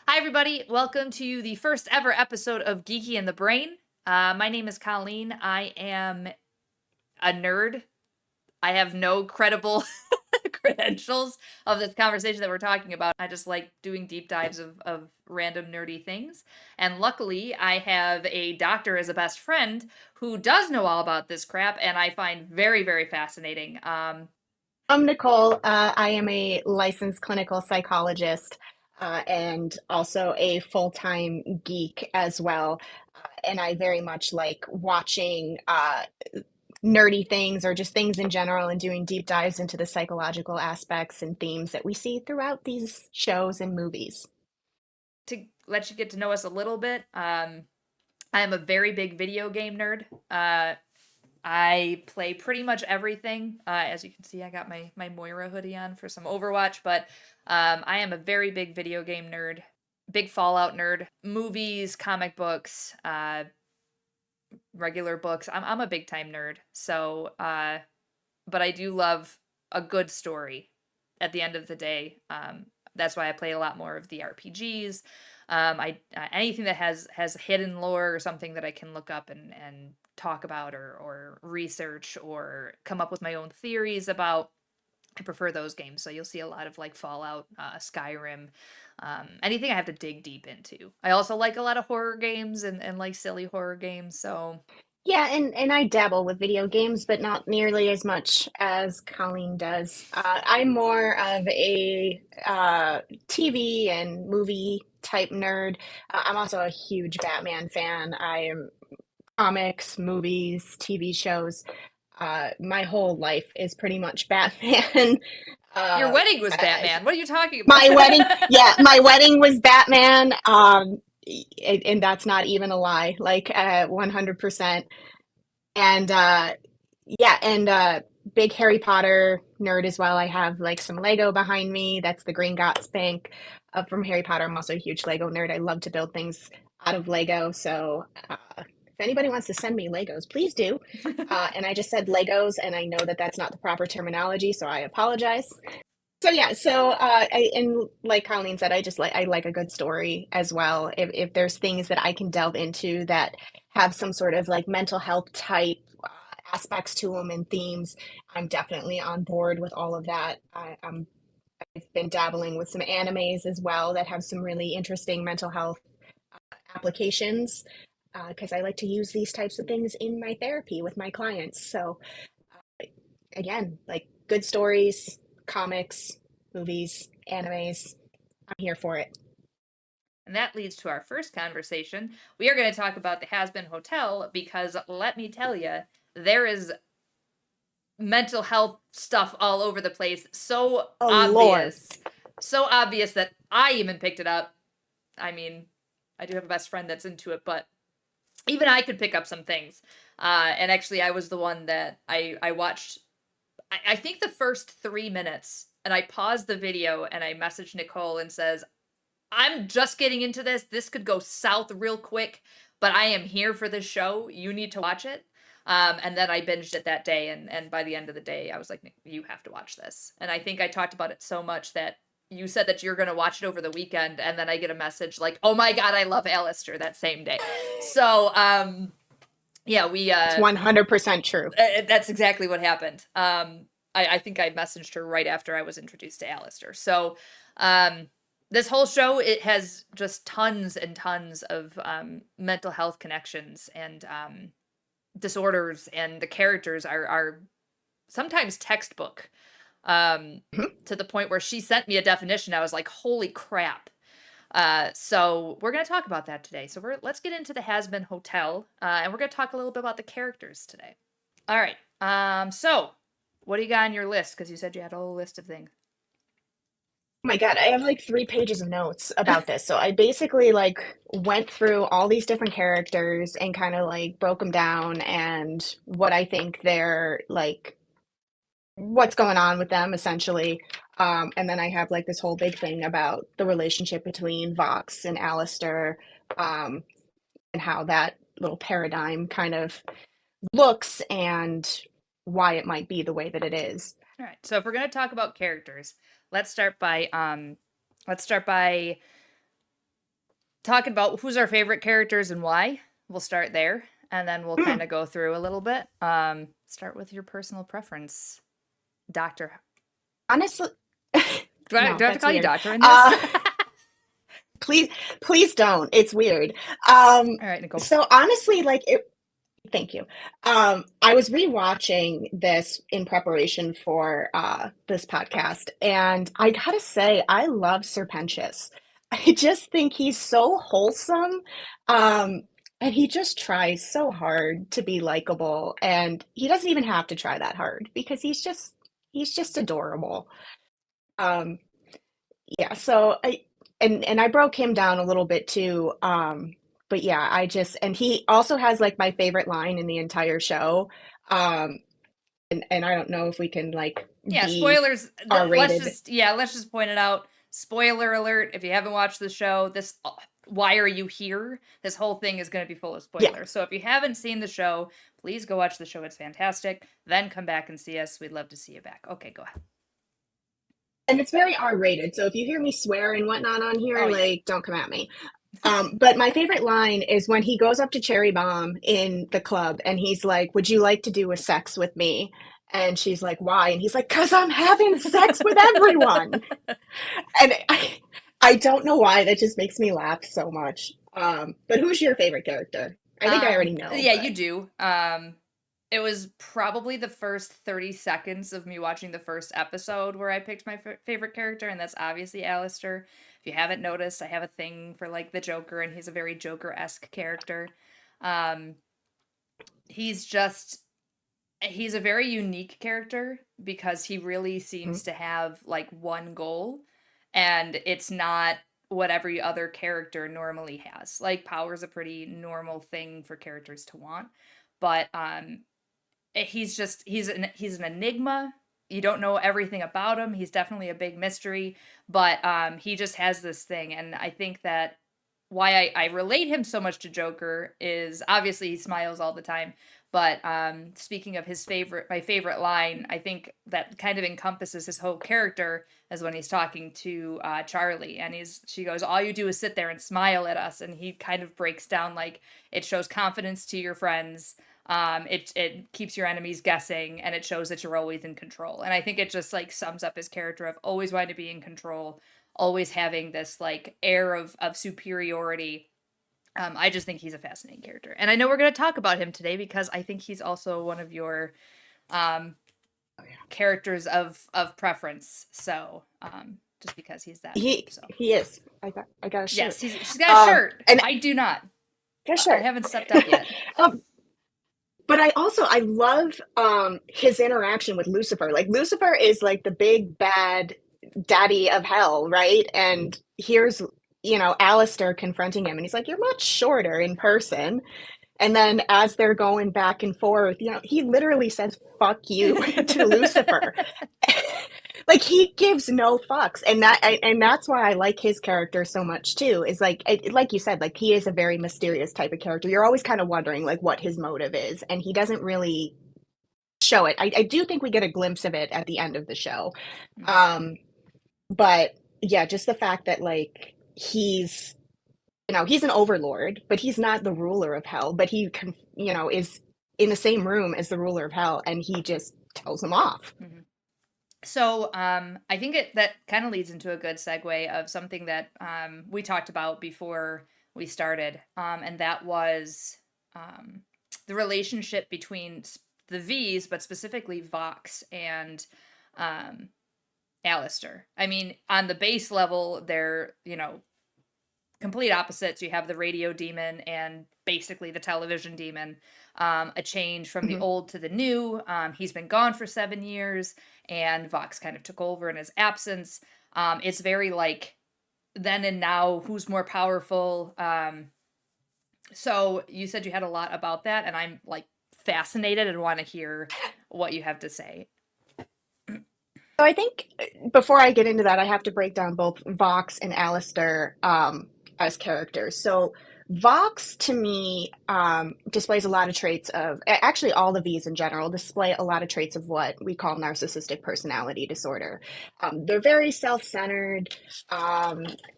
Hi, everybody. Welcome to the first ever episode of Geeky in the Brain. My name is Colleen. I am a nerd. I have no credible credentials of this conversation that we're talking about. I just like doing deep dives of random nerdy things. And luckily, I have a doctor as a best friend who does know all about this crap, and I find very, very fascinating. I'm Nicole. I am a licensed clinical psychologist and also a full-time geek as well. And I very much like watching nerdy things or just things in general and doing deep dives into the psychological aspects and themes that we see throughout these shows and movies. To let you get to know us a little bit, I am a very big video game nerd. I play pretty much everything. As you can see, I got my Moira hoodie on for some Overwatch, but I am a very big video game nerd, big Fallout nerd, movies, comic books, regular books. I'm a big time nerd. But I do love a good story. At the end of the day, that's why I play a lot more of the RPGs. I Anything that has hidden lore or something that I can look up and talk about or research or come up with my own theories about. I prefer those games. So you'll see a lot of like Fallout, Skyrim, anything I have to dig deep into. I also like a lot of horror games and like silly horror games. So Yeah, and I dabble with video games, but not nearly as much as Colleen does. I'm more of a TV and movie type nerd. I'm also a huge Batman fan. I am comics, movies, TV shows. My whole life is pretty much Batman. your Uh, wedding was I, Batman. What are you talking about? my wedding, yeah, my wedding was Batman. And that's not even a lie, like 100%. And yeah, and big Harry Potter nerd as well. I have like some Lego behind me. That's the Green Gots Bank from Harry Potter. I'm also a huge Lego nerd. I love to build things out of Lego. So if anybody wants to send me Legos, please do. And I just said Legos, and I know that that's not the proper terminology, so I apologize. So yeah, and like Colleen said, I like a good story as well. If there's things that I can delve into that have some sort of like mental health type aspects to them and themes, I'm definitely on board with all of that. I've been dabbling with some animes as well that have some really interesting mental health applications because I like to use these types of things in my therapy with my clients. So again, like good stories, comics, movies, animes. I'm here for it. And that leads to our first conversation. We are going to talk about the Hazbin Hotel because let me tell you, there is mental health stuff all over the place. So Oh Lord. obvious. So obvious that I even picked it up. I mean, I do have a best friend that's into it, but even I could pick up some things. And actually, I was the one that I watched, I think the first 3 minutes, and I paused the video and I messaged Nicole and says, I'm just getting into this. This could go south real quick, but I am here for this show. You need to watch it. And then I binged it that day, and by the end of the day, I was like, you have to watch this. And I think I talked about it so much that you said that you're going to watch it over the weekend, and then I get a message like, oh my God, I love Alastor that same day. So, yeah, It's 100% true. that's exactly what happened. I think I messaged her right after I was introduced to Alastor. So, this whole show, it has just tons and tons of mental health connections and disorders, and the characters are sometimes textbook, Mhm. to the point where she sent me a definition. I was like, holy crap. So we're going to talk about that today. So let's get into the Hazbin Hotel, and we're going to talk a little bit about the characters today. All right. So what do you got on your list? Because you said you had a whole list of things. Oh my God, I have like 3 pages of notes about this. So I basically like went through all these different characters and kind of like broke them down and what I think they're like, what's going on with them essentially. And then I have like this whole big thing about the relationship between Vox and Alastor, um, and how that little paradigm kind of looks and why it might be the way that it is. All right. So if we're going to talk about characters, let's start by let's start by talking about who's our favorite characters and why. We'll start there, and then we'll kind Mm, of go through a little bit. Start with your personal preference, Doctor. honestly, no, Do I have to that's call you weird. Doctor in this? Uh, please, please don't. It's weird. All right, Nicole. So honestly, like it, thank you. I was rewatching this in preparation for this podcast, and I gotta say, I love Sir Pentious. I just think he's so wholesome, and he just tries so hard to be likable, and he doesn't even have to try that hard because he's just adorable. Um, yeah, so and I broke him down a little bit too. But yeah, I just and he also has like my favorite line in the entire show. Um, and I don't know if we can like Yeah, be spoilers. Let's R-rated. just let's just point it out. Spoiler alert! If you haven't watched the show, this why are you here? This whole thing is going to be full of Yeah, spoilers. So if you haven't seen the show, please go watch the show. It's fantastic. Then come back and see us. We'd love to see you back. Okay, go ahead. and it's very R-rated. So if you hear me swear and whatnot on here, Oh yeah. like don't come at me. But my favorite line is when he goes up to Cherry Bomb in the club and he's like, "Would you like to do a sex with me?" And she's like, "Why?" And he's like, "'Cause I'm having sex with everyone." And I don't know why that just makes me laugh so much. But who's your favorite character? I think I already know, Yeah, but you do. It was probably the first 30 seconds of me watching the first episode where I picked my favorite character, and that's obviously Alastor. If you haven't noticed, I have a thing for like the Joker, and he's a very Joker-esque character. Um, he's just he's a very unique character because he really mm, seems to have like one goal, and it's not what every other character normally has. Like power's a pretty normal thing for characters to want, but he's an enigma. You don't know everything about him. He's definitely a big mystery, but he just has this thing, and I think that why I relate him so much to Joker is obviously he smiles all the time. But speaking of my favorite line, I think that kind of encompasses his whole character is when he's talking to Charlie, and she goes, "All you do is sit there and smile at us," and he kind of breaks down like it shows confidence to your friends. It keeps your enemies guessing, and it shows that you're always in control. And I think it just like sums up his character of always wanting to be in control, always having this like air of superiority. I just think he's a fascinating character, and I know we're going to talk about him today because I think he's also one of your um, characters of preference. So just because he's that dope, so he is. I got a yes, shirt. she's got a shirt. And I do not. got a I shirt. haven't stepped up yet. um, but I love his interaction with Lucifer. Like Lucifer is like the big bad daddy of hell, right? And here's Alistair confronting him, and he's like, "You're much shorter in person." And then as they're going back and forth, he literally says "fuck you" to Lucifer. Like he gives no fucks, and that's why I like his character so much too. Is like you said, like he is a very mysterious type of character. You're always kind of wondering like what his motive is, and he doesn't really show it. I do think we get a glimpse of it at the end of the show, um, but yeah, just the fact that like he's an overlord, but he's not the ruler of hell. But is in the same room as the ruler of hell, and he just tells him off. Mm-hmm. So I think that kind of leads into a good segue of something that we talked about before we started, and that was um, the relationship between the V's, but specifically Vox and um, Alastor. I mean, on the base level, they're complete opposites. You have the radio demon and basically the television demon. A change from the Mhm. old to the new. He's been gone for 7 years, and Vox kind of took over in his absence. It's very like then and now, who's more powerful? So you said you had a lot about that, and I'm like fascinated and want to hear what you have to say. So I think before I get into that, I have to break down both Vox and Alistair as characters. So Vox to me displays a lot of traits of, actually, all the V's in general display a lot of traits of what we call narcissistic personality disorder. They're very self-centered.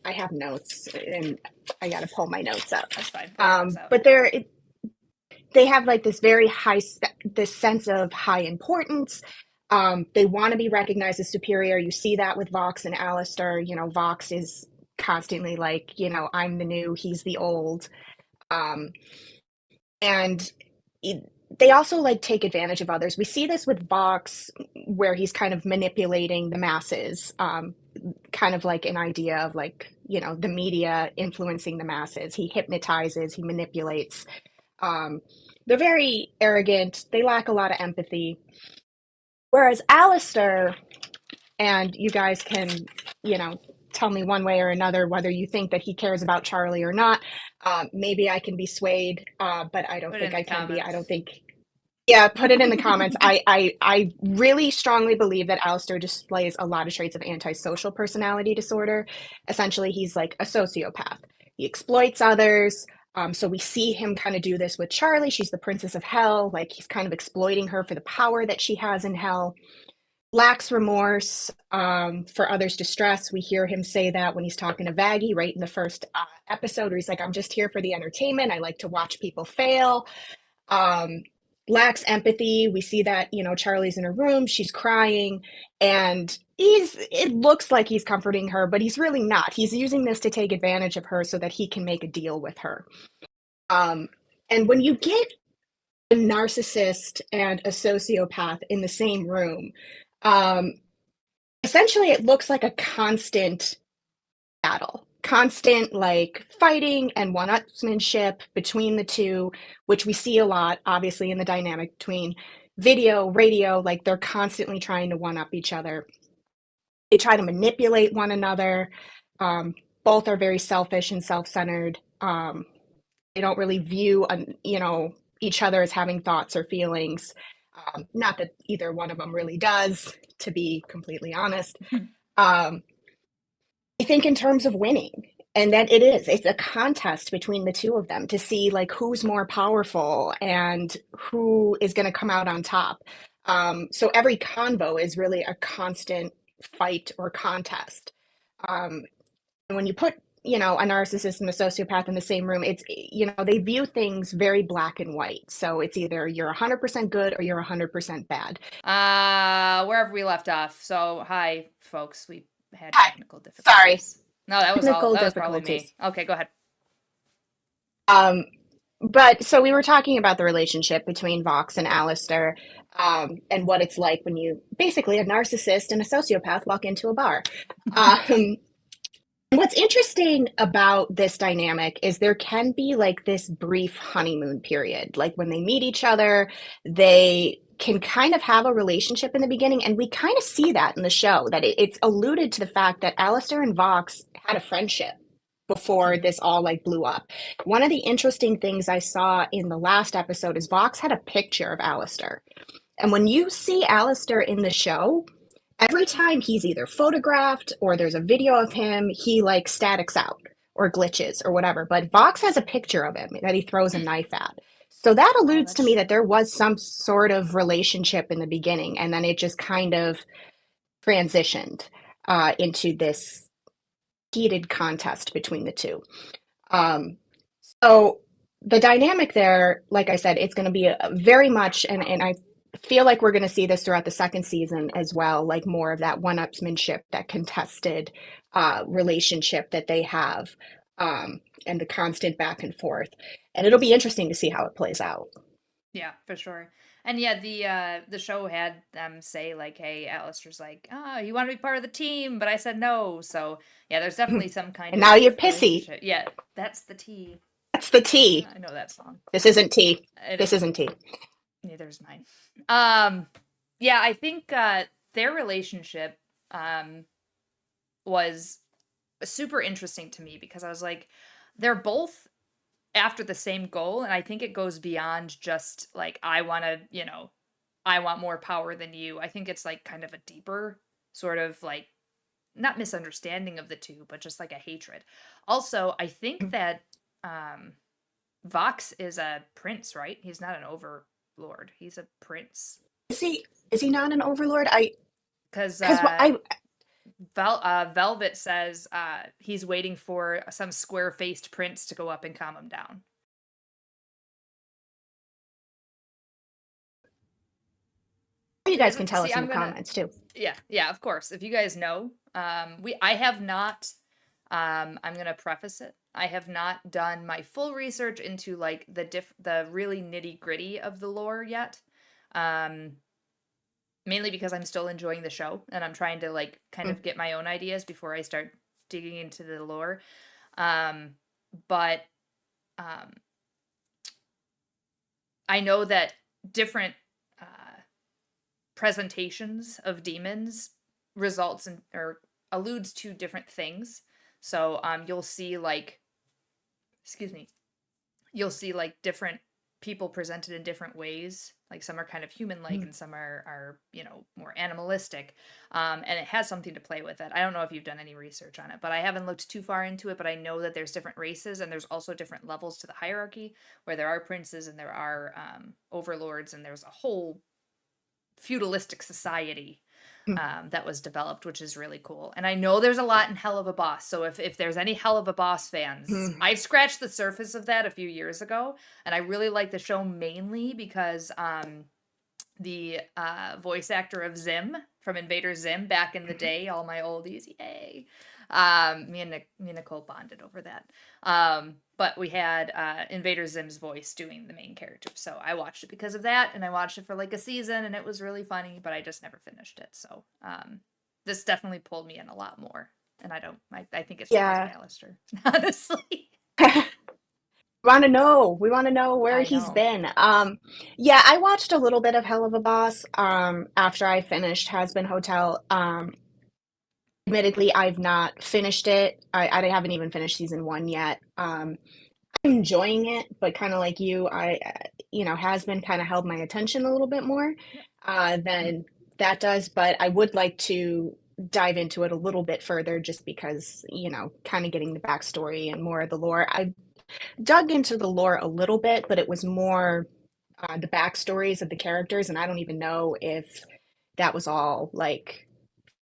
I have notes and I got to pull my notes up. That's fine. Pull your notes out. But they have like this very high, this sense of high importance. They want to be recognized as superior. You see that with Vox and Alastor. You know, Vox is constantly like, you know, I'm the new, he's the old. Um, and they also like take advantage of others. We see this with Vox, where he's kind of manipulating the masses, kind of like an idea of like, you know, the media influencing the masses. He hypnotizes, he manipulates. Um, they're very arrogant. They lack a lot of empathy. Whereas Alistair, and you guys can, you know, tell me one way or another whether you think that he cares about Charlie or not. Maybe I can be swayed, but I don't Put it think in I the can be. I comments. don't think. Yeah, put it in the comments. I really strongly believe that Alistair displays a lot of traits of antisocial personality disorder. Essentially, he's like a sociopath. He exploits others. So we see him kind of do this with Charlie. She's the princess of hell. Like he's kind of exploiting her for the power that she has in hell. Lacks remorse for others' distress. We hear him say that when he's talking to Vaggie right in the first episode, where he's like, I'm just here for the entertainment. I like to watch people fail. Um, Lacks empathy. We see that, you know, Charlie's in her room, she's crying, and it looks like he's comforting her, but he's really not. He's using this to take advantage of her so that he can make a deal with her. Um, and when you get a narcissist and a sociopath in the same room, um, essentially it looks like a constant battle, constant like fighting and one-upsmanship between the two, which we see a lot obviously in the dynamic between video, radio. Like they're constantly trying to one up each other. They try to manipulate one another. um, Both are very selfish and self-centered. They don't really view you know, each other as having thoughts or feelings. Not that either one of them really does, to be completely honest. um, I think in terms of winning, and that it's a contest between the two of them to see like who's more powerful and who is going to come out on top. So every convo is really a constant fight or contest. Um, and when you put, you know, a narcissist and a sociopath in the same room, it's, you know, they view things very black and white. So it's either you're 100% good or you're 100% bad. Wherever we left off. So, hi, folks. We had Hi, technical sorry, difficulties. No, that was all. technical That was probably me. difficulties. Okay, go ahead. Um, but so we were talking about the relationship between Vox and Alistair, and what it's like when you basically a narcissist and a sociopath walk into a bar. Um, what's interesting about this dynamic is there can be like this brief honeymoon period. Like when they meet each other, they can kind of have a relationship in the beginning. And we kind of see that in the show, that it's alluded to the fact that Alistair and Vox had a friendship before this all like blew up. One of the interesting things I saw in the last episode is Vox had a picture of Alistair. And when you see Alistair in the show, every time he's either photographed or there's a video of him, he like statics out or glitches or whatever. But Vox has a picture of him that he throws a knife at. So that Oh, alludes to that's me that true. there was some sort of relationship in the beginning, and then it just kind of transitioned into this heated contest between the two. Um, so the dynamic there, like I said, it's going to be very much, and I feel like we're going to see this throughout the second season as well, like more of that one-upsmanship, that contested relationship that they have, and the constant back and forth. And it'll be interesting to see how it plays out. Yeah, for sure. And yeah, the show had them say like, "Hey, Alistair's like, oh, you want to be part of the team," but I said no. So yeah, there's definitely some kind And now of you're pissy. relationship. Yeah, that's the tea. That's the tea. I know that song. This isn't tea. It This is. isn't tea. Neither is mine. Um, yeah, I think their relationship was super interesting to me because I was like, they're both after the same goal, and I think it goes beyond just like I want to, I want more power than you. I think it's like kind of a deeper sort of like not misunderstanding of the two, but just like a hatred. Also, I think that Vox is a prince, right? He's not an overlord. He's a prince. Is he not an overlord? I Because because I Velvet says he's waiting for some square-faced prince to go up and calm him down. you He guys can doesn't tell see. us in I'm the gonna. comments too. Yeah, of course. If you guys know, I have not. I'm gonna preface it. I have not done my full research into like the really nitty gritty of the lore yet. Um, Mainly because I'm still enjoying the show and I'm trying to like kind Mm. of get my own ideas before I start digging into the lore. Um, but um, I know that different uh, presentations of demons results in or alludes to different things. So you'll see like, excuse me, you'll see like different people presented in different ways. Like some are kind of human-like Mm. and some are more animalistic, and it has something to play with it. I don't know if you've done any research on it, but I haven't looked too far into it. But I know that there's different races and there's also different levels to the hierarchy, where there are princes and there are overlords and there's a whole feudalistic society Mm. that was developed, which is really cool. And I know there's a lot in Hell of a Boss. So if there's any Hell of a Boss fans, Mm. I've scratched the surface of that a few years ago, and I really like the show mainly because the voice actor of Zim from Invader Zim back in the day, all my oldies, yay. Me and Nicole bonded over that. But we had Invader Zim's voice doing the main character, so I watched it because of that, and I watched it for like a season, and it was really funny, but I just never finished it. So this definitely pulled me in a lot more, and I think it's because of Yeah. Alastor, honestly. We want to know where I he's know. been. Yeah, I watched a little bit of Hell of a Boss after I finished Hazbin Hotel. Admittedly, I've not finished it. I haven't even finished season one yet. I'm enjoying it, but kind of like you, Hazbin kind of held my attention a little bit more Yep. than that does. But I would like to dive into it a little bit further, just because kind of getting the backstory and more of the lore. I dug into the lore a little bit, but it was more the backstories of the characters, and I don't even know if that was all like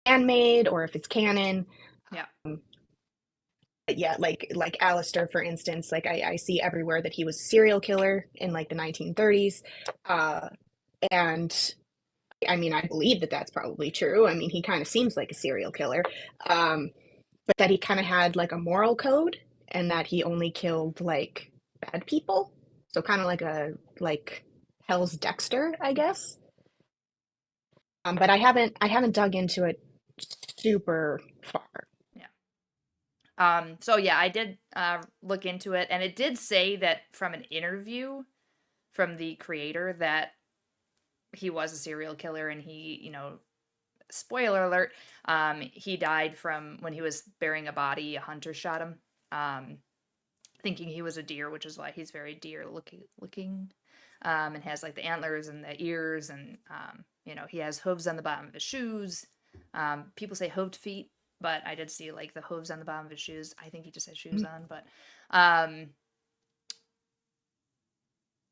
handmade or if it's canon. Yeah. But yeah, like Alastor, for instance, like I see everywhere that he was a serial killer in like the 1930s, uh, and I mean I believe that that's probably true. I mean he kind of seems like a serial killer, um, but that he kind of had like a moral code and that he only killed like bad people. So kind of like Hell's Dexter, I guess. But I haven't dug into it super far. Yeah. So yeah, I did look into it, and it did say that from an interview from the creator that he was a serial killer, and he, spoiler alert, he died from when he was burying a body. A hunter shot him, thinking he was a deer, which is why he's very deer looking, and has like the antlers and the ears, and he has hooves on the bottom of his shoes. People say hooved feet, but I did see like the hooves on the bottom of his shoes. I think he just had shoes on, but um,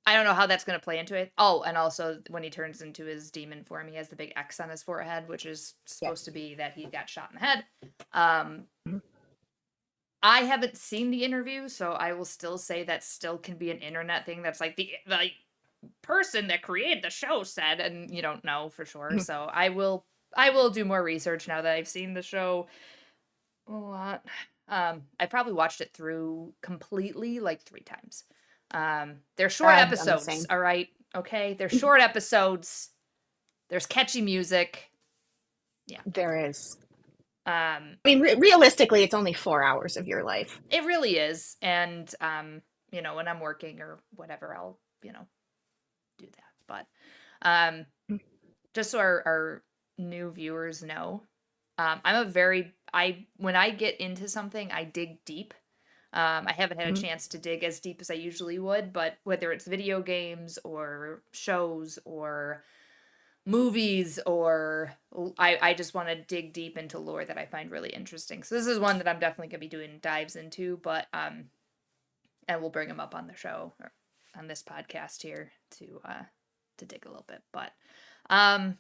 I don't know how that's going to play into it. Oh, and also when he turns into his demon form, he has the big X on his forehead, which is Yeah. supposed to be that he got shot in the head. I haven't seen the interview, so I will still say that still can be an internet thing. That's like the person that created the show said, and you don't know for sure. So I will do more research now that I've seen the show a lot. I probably watched it through completely like 3 times. They're short I've done the episodes, same. all right? Okay, they're short episodes. There's catchy music. Yeah. There is. Um, I mean, realistically, it's only 4 hours of your life. it really is, and when I'm working or whatever, I'll do that. But just so our new viewers know, when I get into something, I dig deep. I haven't had a Mhm. chance to dig as deep as I usually would, but whether it's video games or shows or movies or I just want to dig deep into lore that I find really interesting. So this is one that I'm definitely going to be doing dives into, but and we'll bring him up on the show or on this podcast here to dig a little bit. But um,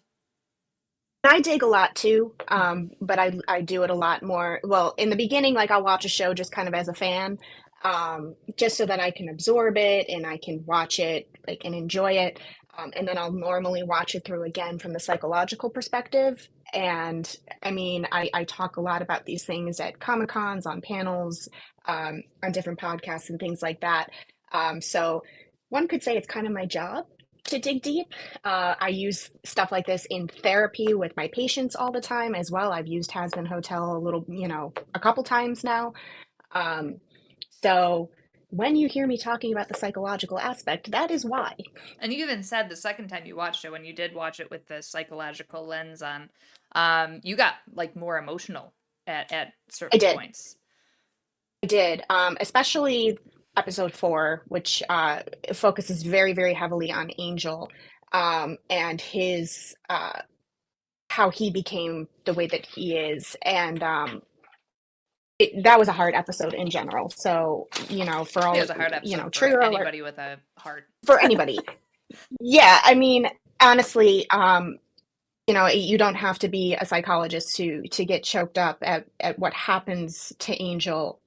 I dig a lot too, but I do it a lot more. Well, in the beginning, like I'll watch a show just kind of as a fan, just so that I can absorb it and I can watch it like and enjoy it. And then I'll normally watch it through again from the psychological perspective. And I mean, I talk a lot about these things at Comic Cons, on panels, on different podcasts and things like that. So one could say it's kind of my job to dig deep. I use stuff like this in therapy with my patients all the time as well. I've used Hazbin Hotel a little, a couple times now. Um, so when you hear me talking about the psychological aspect, that is why. and you even said the second time you watched it, when you did watch it with the psychological lens on, you got like more emotional at I certain did. points. I did, especially episode 4, which focuses very, very heavily on Angel and his how he became the way that he is, and that was a hard episode in general. So, for It all, was a hard episode for trigger alert anybody with a heart. for anybody. Yeah, I mean, honestly, you don't have to be a psychologist to get choked up at what happens to Angel.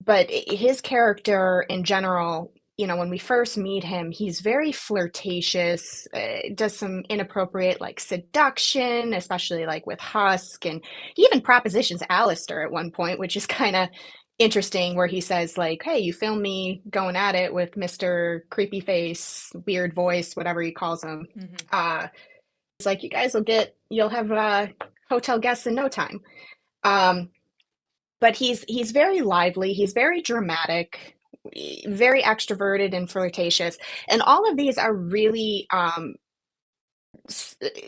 But his character in general, when we first meet him, he's very flirtatious, does some inappropriate like seduction, especially like with Husk, and he even propositions Alastor at one point, which is kind of interesting, where he says like, "Hey, you film me going at it with Mr. Creepy Face, weird voice, whatever he calls him." Mm-hmm. It's like, you'll have hotel guests in no time. Um, but he's very lively, he's very dramatic, very extroverted and flirtatious, and all of these are really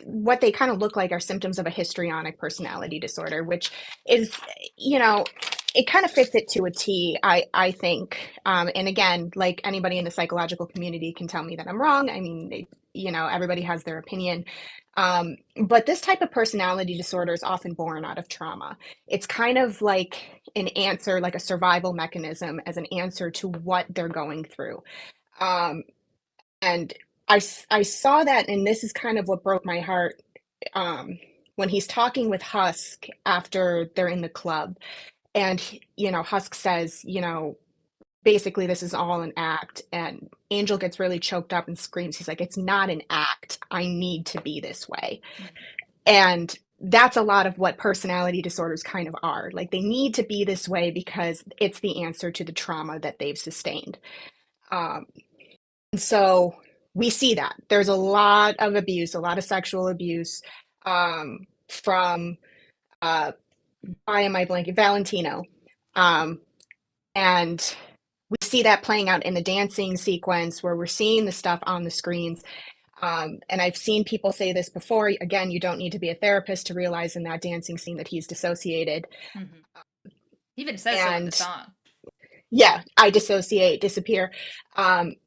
what they kind of look like are symptoms of a histrionic personality disorder, which is, you know, it kind of fits it to a T, I think. And again, like anybody in the psychological community can tell me that I'm wrong. I mean, everybody has their opinion. But this type of personality disorder is often born out of trauma. It's kind of like an answer, like a survival mechanism as an answer to what they're going through. Um, and I saw that, and this is kind of what broke my heart, um, when he's talking with Husk after they're in the club. And, Husk says, basically, this is all an act. And Angel gets really choked up and screams. He's like, "It's not an act. I need to be this way." Mm-hmm. And that's a lot of what personality disorders kind of are. Like, they need to be this way because it's the answer to the trauma that they've sustained. Um, and so we see that there's a lot of abuse, a lot of sexual abuse, from, uh, why am I blanking? Valentino. Um, and we see that playing out in the dancing sequence where we're seeing the stuff on the screens. And I've seen people say this before. Again, you don't need to be a therapist to realize in that dancing scene that he's dissociated. Mm-hmm. He even says so in the And song. yeah, I dissociate, disappear.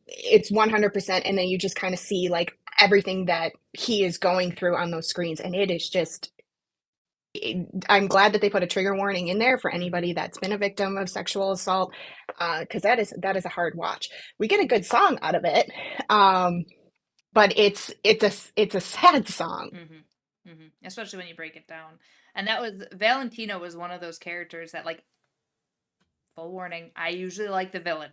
It's 100%. And then you just kind of see like everything that he is going through on those screens. And it is just, I'm glad that they put a trigger warning in there for anybody that's been a victim of sexual assault, because that is a hard watch. We get a good song out of it, but it's a sad song. Mm-hmm. Mm-hmm. Especially when you break it down. And that was Valentino was one of those characters that, like, full warning, I usually like the villain.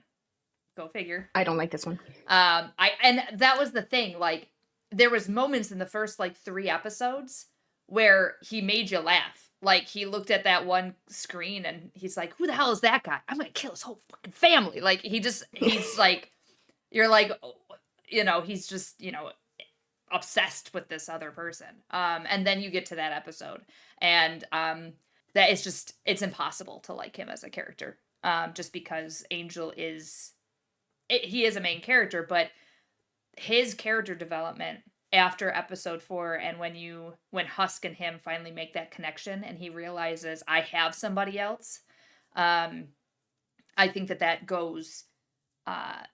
Go figure. I don't like this one. And that was the thing. Like, there was moments in the first like 3 episodes where he made you laugh. Like, he looked at that one screen and he's like, "Who the hell is that guy? I'm gonna kill his whole fucking family." Like, he's like, you're like, he's just obsessed with this other person. And then you get to that episode, and that is just it's impossible to like him as a character. Just because Angel he is a main character, but his character development after episode 4, and when Husk and him finally make that connection and he realizes I have somebody else, I think that goes a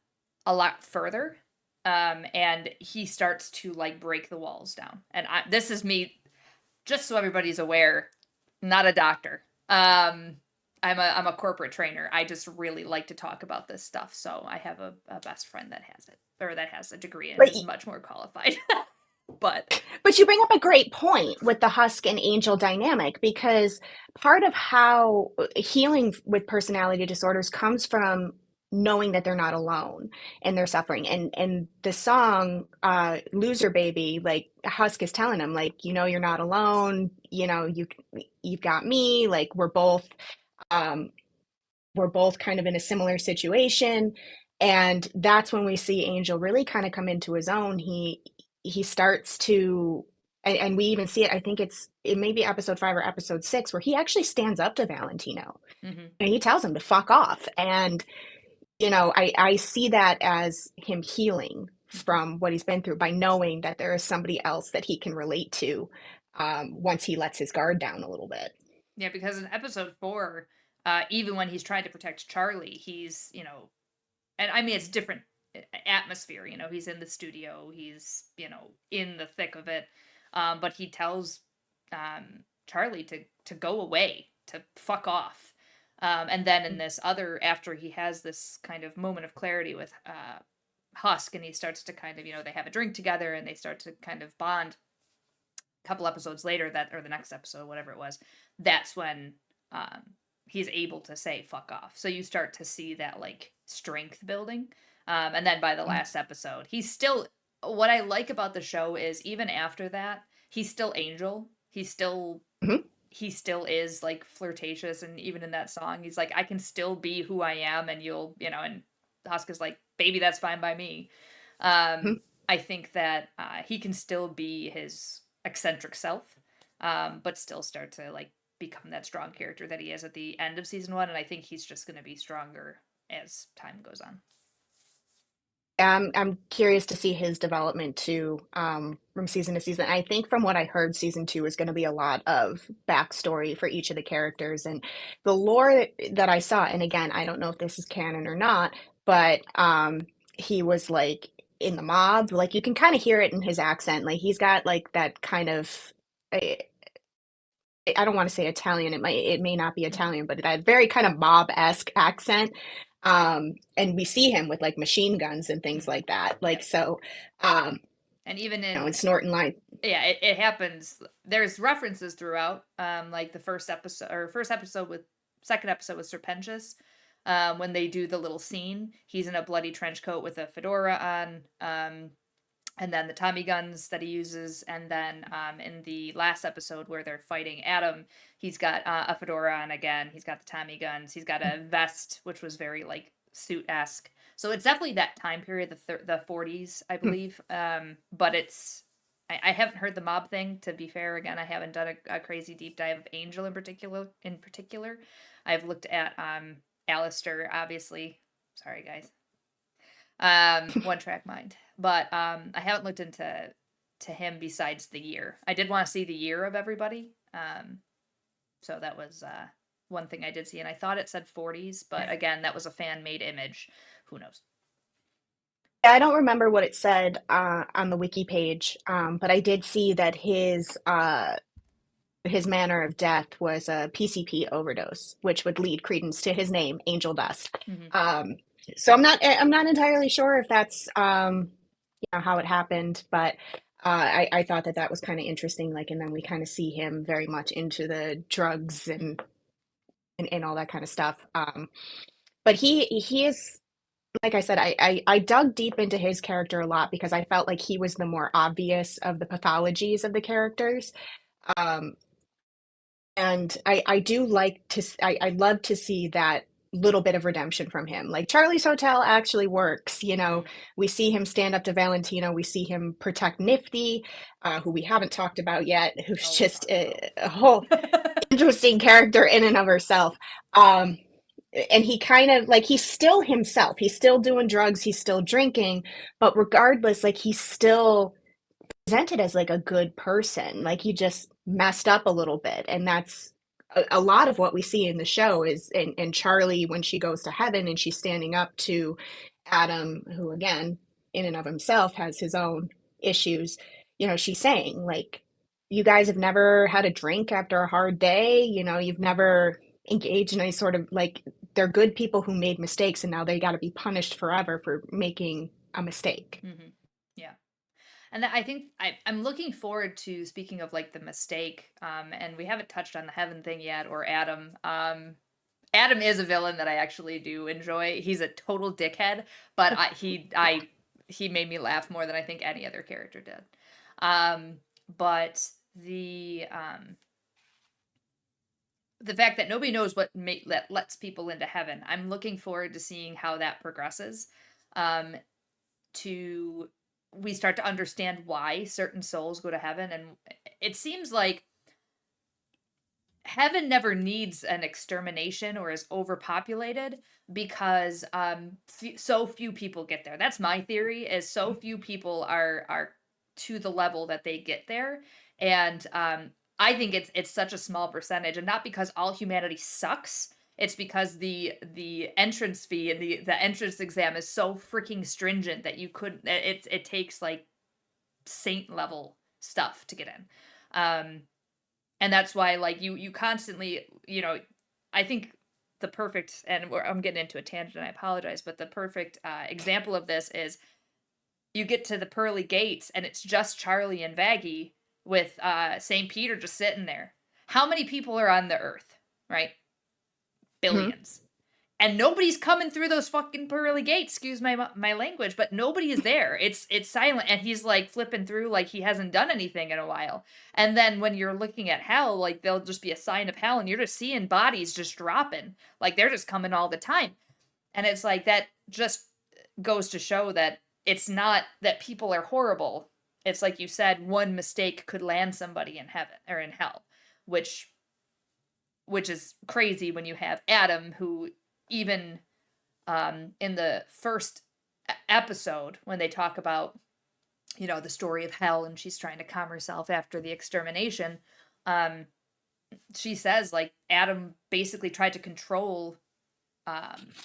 lot further, and he starts to like break the walls down. And this is me, just so everybody's aware, not a doctor. I'm a corporate trainer. I just really like to talk about this stuff. So I have a best friend that has it, or that has a degree and But is much more qualified. But But you bring up a great point with the husk and angel dynamic, because part of how healing with personality disorders comes from knowing that they're not alone in their suffering. And the song Loser Baby, like Husk is telling him, like, you're not alone, you've got me, like um we're both kind of in a similar situation. And that's when we see Angel really kind of come into his own. He starts to, and we even see it, I think it may be episode 5 or episode 6, where he actually stands up to Valentino mhm. and he tells him to fuck off. And I see that as him healing from what he's been through by knowing that there is somebody else that he can relate to, once he lets his guard down a little bit. Yeah, because in episode 4, even when he's trying to protect Charlie, he's, and I mean, it's different atmosphere. He's in the studio, he's, in the thick of it. But he tells Charlie to go away, to fuck off. And then in this other, after he has this kind of moment of clarity with Husk, and he starts to kind of, they have a drink together and they start to kind of bond. A couple episodes later, or the next episode, whatever it was, that's when um, he's able to say fuck off. So you start to see that like strength building. And then by the last episode, he's still, what I like about the show is even after that, he's still Angel. Mhm. He still is like flirtatious, and even in that song, he's like, I can still be who I am, and and Husk is like, baby, that's fine by me. Mhm. I think that he can still be his eccentric self, but still start to like become that strong character that he is at the end of season 1, and I think he's just going to be stronger as time goes on. I'm curious to see his development too, from season to season. I think from what I heard, season 2 is going to be a lot of backstory for each of the characters and the lore that I saw. And again, I don't know if this is canon or not, but he was like in the mob. Like you can kind of hear it in his accent. Like he's got like that kind of. I don't want to say Italian. It may not be Mhm. Italian, but that very kind of mob-esque accent. And we see him with like machine guns and things Mhm. like that. Like Yep. so, um, And even and in, snorting like, yeah, it happens. There's references throughout, like the first episode with second episode with Sir Pentious. When they do the little scene, he's in a bloody trench coat with a fedora on. And then the Tommy guns that he uses, and then in the last episode where they're fighting Adam, he's got a fedora on again. He's got the Tommy guns. He's got a vest, which was very like suit esque. So it's definitely that time period, the 40s, I believe. But I haven't heard the mob thing. To be fair, again, I haven't done a crazy deep dive of Angel in particular. I've looked at Alastor, obviously. Sorry, guys. One track mind. But I haven't looked into him besides the year. I did want to see the year of everybody. So that was one thing I did see, and I thought it said 40s, but again, that was a fan made image. Who knows? I don't remember what it said on the wiki page, but I did see that his manner of death was a PCP overdose, which would lead credence to his name, Angel Dust. Mm-hmm. Um, so I'm not entirely sure if that's how it happened, but I thought that was kind of interesting. Like, and then we kind of see him very much into the drugs and all that kind of stuff. But he is, like I said, I dug deep into his character a lot because I felt like he was the more obvious of the pathologies of the characters. Um, and I do like to, I love to see that little bit of redemption from him. Like Charlie's Hotel actually works. Mm-hmm. We see him stand up to Valentino. We see him protect Nifty, who we haven't talked about yet, who's Oh, we'll just talk about. a whole interesting character in and of herself. Um, and he kind of like he's still himself. He's still doing drugs. He's still drinking, but regardless, like he's still presented as like a good person. Like he just messed up a little bit, and that's a lot of what we see in the show is in Charlie when she goes to heaven and she's standing up to Adam, who again, in and of himself, has his own issues. She's saying like, you guys have never had a drink after a hard day. You've never. engage in a sort of like they're good people who made mistakes and now they got to be punished forever for making a mistake. Mm-hmm. Yeah. And I think I'm looking forward to, speaking of like the mistake, and we haven't touched on the heaven thing yet, or Adam. Adam is a villain that I actually do enjoy. He's a total dickhead, but he made me laugh more than I think any other character did. But the fact that nobody knows what lets people into heaven, I'm looking forward to seeing how that progresses. To We start to understand why certain souls go to heaven, and it seems like heaven never needs an extermination or is overpopulated because so few people get there. That's my theory, is so few people are to the level that they get there. And I think it's such a small percentage, and not because all humanity sucks. It's because the entrance fee and the entrance exam is so freaking stringent that you couldn't, it takes like saint level stuff to get in. And that's why, like, you constantly, I think the perfect, and I'm getting into a tangent, I apologize, but the perfect example of this is you get to the pearly gates and it's just Charlie and Vaggie with St. Peter just sitting there. How many people are on the earth, right? Billions. And nobody's coming through those fucking pearly gates, excuse my language, but nobody is there. It's silent, and he's like flipping through like he hasn't done anything in a while. And then when you're looking at hell, like there'll just be a sign of hell and you're just seeing bodies just dropping. Like they're just coming all the time. And it's like that just goes to show that it's not that people are horrible. It's like you said, one mistake could land somebody in heaven or in hell, which is crazy when you have Adam, who even in the first episode, when they talk about, the story of hell and she's trying to calm herself after the extermination, she says, like, Adam basically tried to control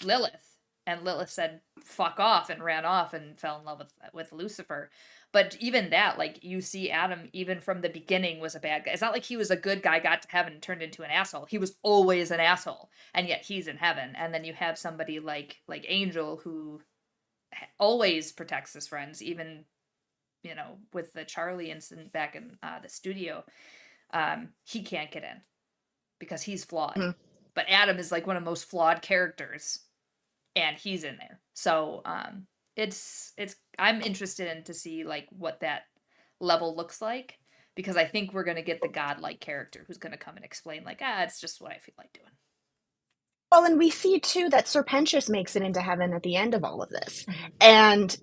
Lilith, and Lilith said fuck off and ran off and fell in love with Lucifer. But even that, like, you see Adam even from the beginning was a bad guy. It's not like he was a good guy, got to heaven and turned into an asshole. He was always an asshole, and yet he's in heaven. And then you have somebody like Angel, who always protects his friends, even with the Charlie incident back in the studio. He can't get in because he's flawed. Mm-hmm. But Adam is like one of the most flawed characters, and he's in there. So it's I'm interested in to see like what that level looks like, because I think we're gonna get the godlike character who's gonna come and explain like, it's just what I feel like doing. Well, and we see too that Sir Pentious makes it into heaven at the end of all of this. And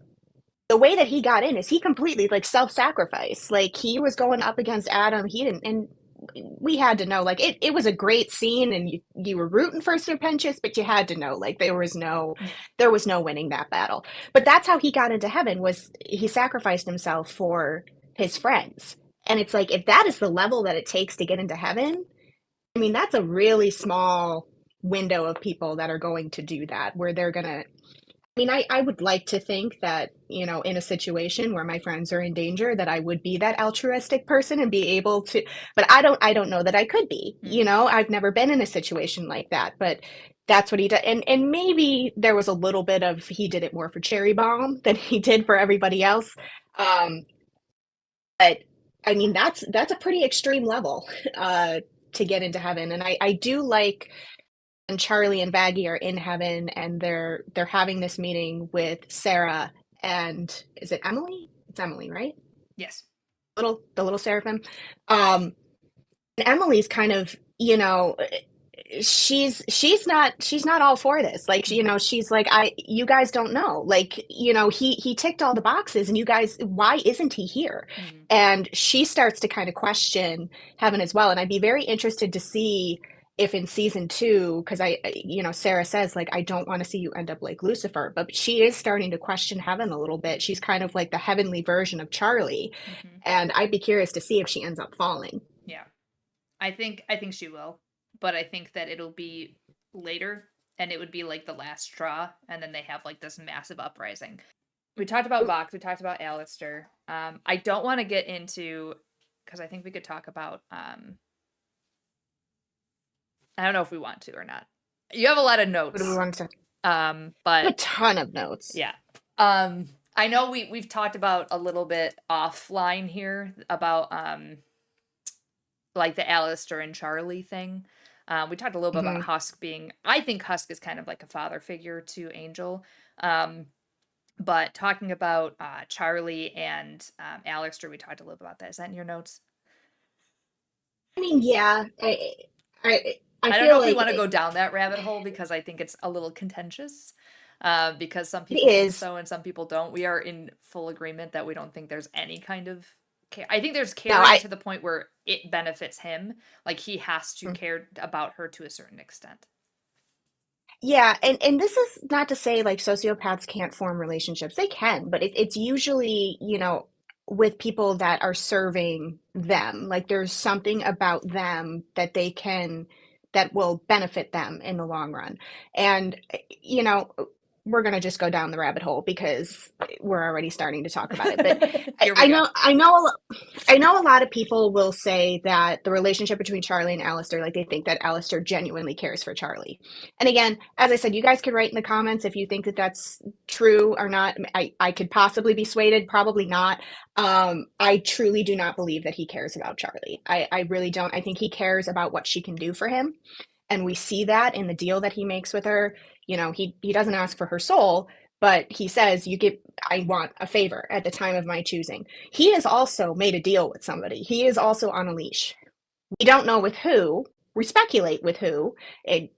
the way that he got in is he completely like self-sacrificed. Like he was going up against Adam. He didn't, and we had to know, like, it was a great scene, and you were rooting for Sir Pentious, but you had to know, like, there was no winning that battle. But that's how he got into heaven, was he sacrificed himself for his friends. And it's like, if that is the level that it takes to get into heaven, I mean, that's a really small window of people that are going to do that, where they're gonna, I mean, I would like to think that, in a situation where my friends are in danger, that I would be that altruistic person and be able to, but I don't know that I could be, I've never been in a situation like that, but that's what he did. And maybe there was a little bit of, he did it more for Cherry Bomb than he did for everybody else. But I mean, that's a pretty extreme level, to get into heaven. And I do like, and Charlie and Vaggie are in heaven, and they're having this meeting with Sarah and, is it Emily? It's Emily, right? Yes. The little seraphim. And Emily's kind of, she's not all for this. Like, she's like, you guys don't know. Like, he ticked all the boxes, and you guys, why isn't he here? Mm-hmm. And she starts to kind of question heaven as well. And I'd be very interested to see if in season 2, because Sarah says, like, I don't want to see you end up like Lucifer, but she is starting to question heaven a little bit. She's kind of like the heavenly version of Charlie. Mm-hmm. And I'd be curious to see if she ends up falling. Yeah. I think she will, but I think that it'll be later, and it would be like the last straw, and then they have like this massive uprising. We talked about Vox, we talked about Alastor. I don't want to get into, because I think we could talk about I don't know if we want to or not. You have a lot of What do we notes. want to? I have But a ton of notes. yeah. I know we've talked about a little bit offline here about like the Alastor and Charlie thing. We talked a little bit about Hmm. Husk being, I think Husk is kind of like a father figure to Angel. Um, but talking about Charlie and Alastor, we talked a little bit about that. Is that in your notes? I mean, yeah, I I don't know feel if we like want to go down that rabbit hole because I think it's a little contentious. Because some it people think is. so and some people don't. We are in full agreement that we don't think there's any kind of I think there's No, caring to the point where it benefits him. Like he has to care about her to a certain extent. yeah, and this is not to say like sociopaths can't form relationships. They can, but it's usually, with people that are serving them. Like there's something about them that will benefit them in the long run. And we're gonna just go down the rabbit hole because we're already starting to talk about it. But I, Here we I go. know I know I know a lot of people will say that the relationship between Charlie and Alastor, like they think that Alastor genuinely cares for Charlie. And again, as I said, you guys could write in the comments if you think that that's true or not. I could possibly be swayed, probably not. I truly do not believe that he cares about Charlie. I really don't. I think he cares about what she can do for him. And we see that in the deal that he makes with her. He doesn't ask for her soul, but he says, I want a favor at the time of my choosing. He has also made a deal with somebody. He is also on a leash. We don't know with who. We speculate with who. It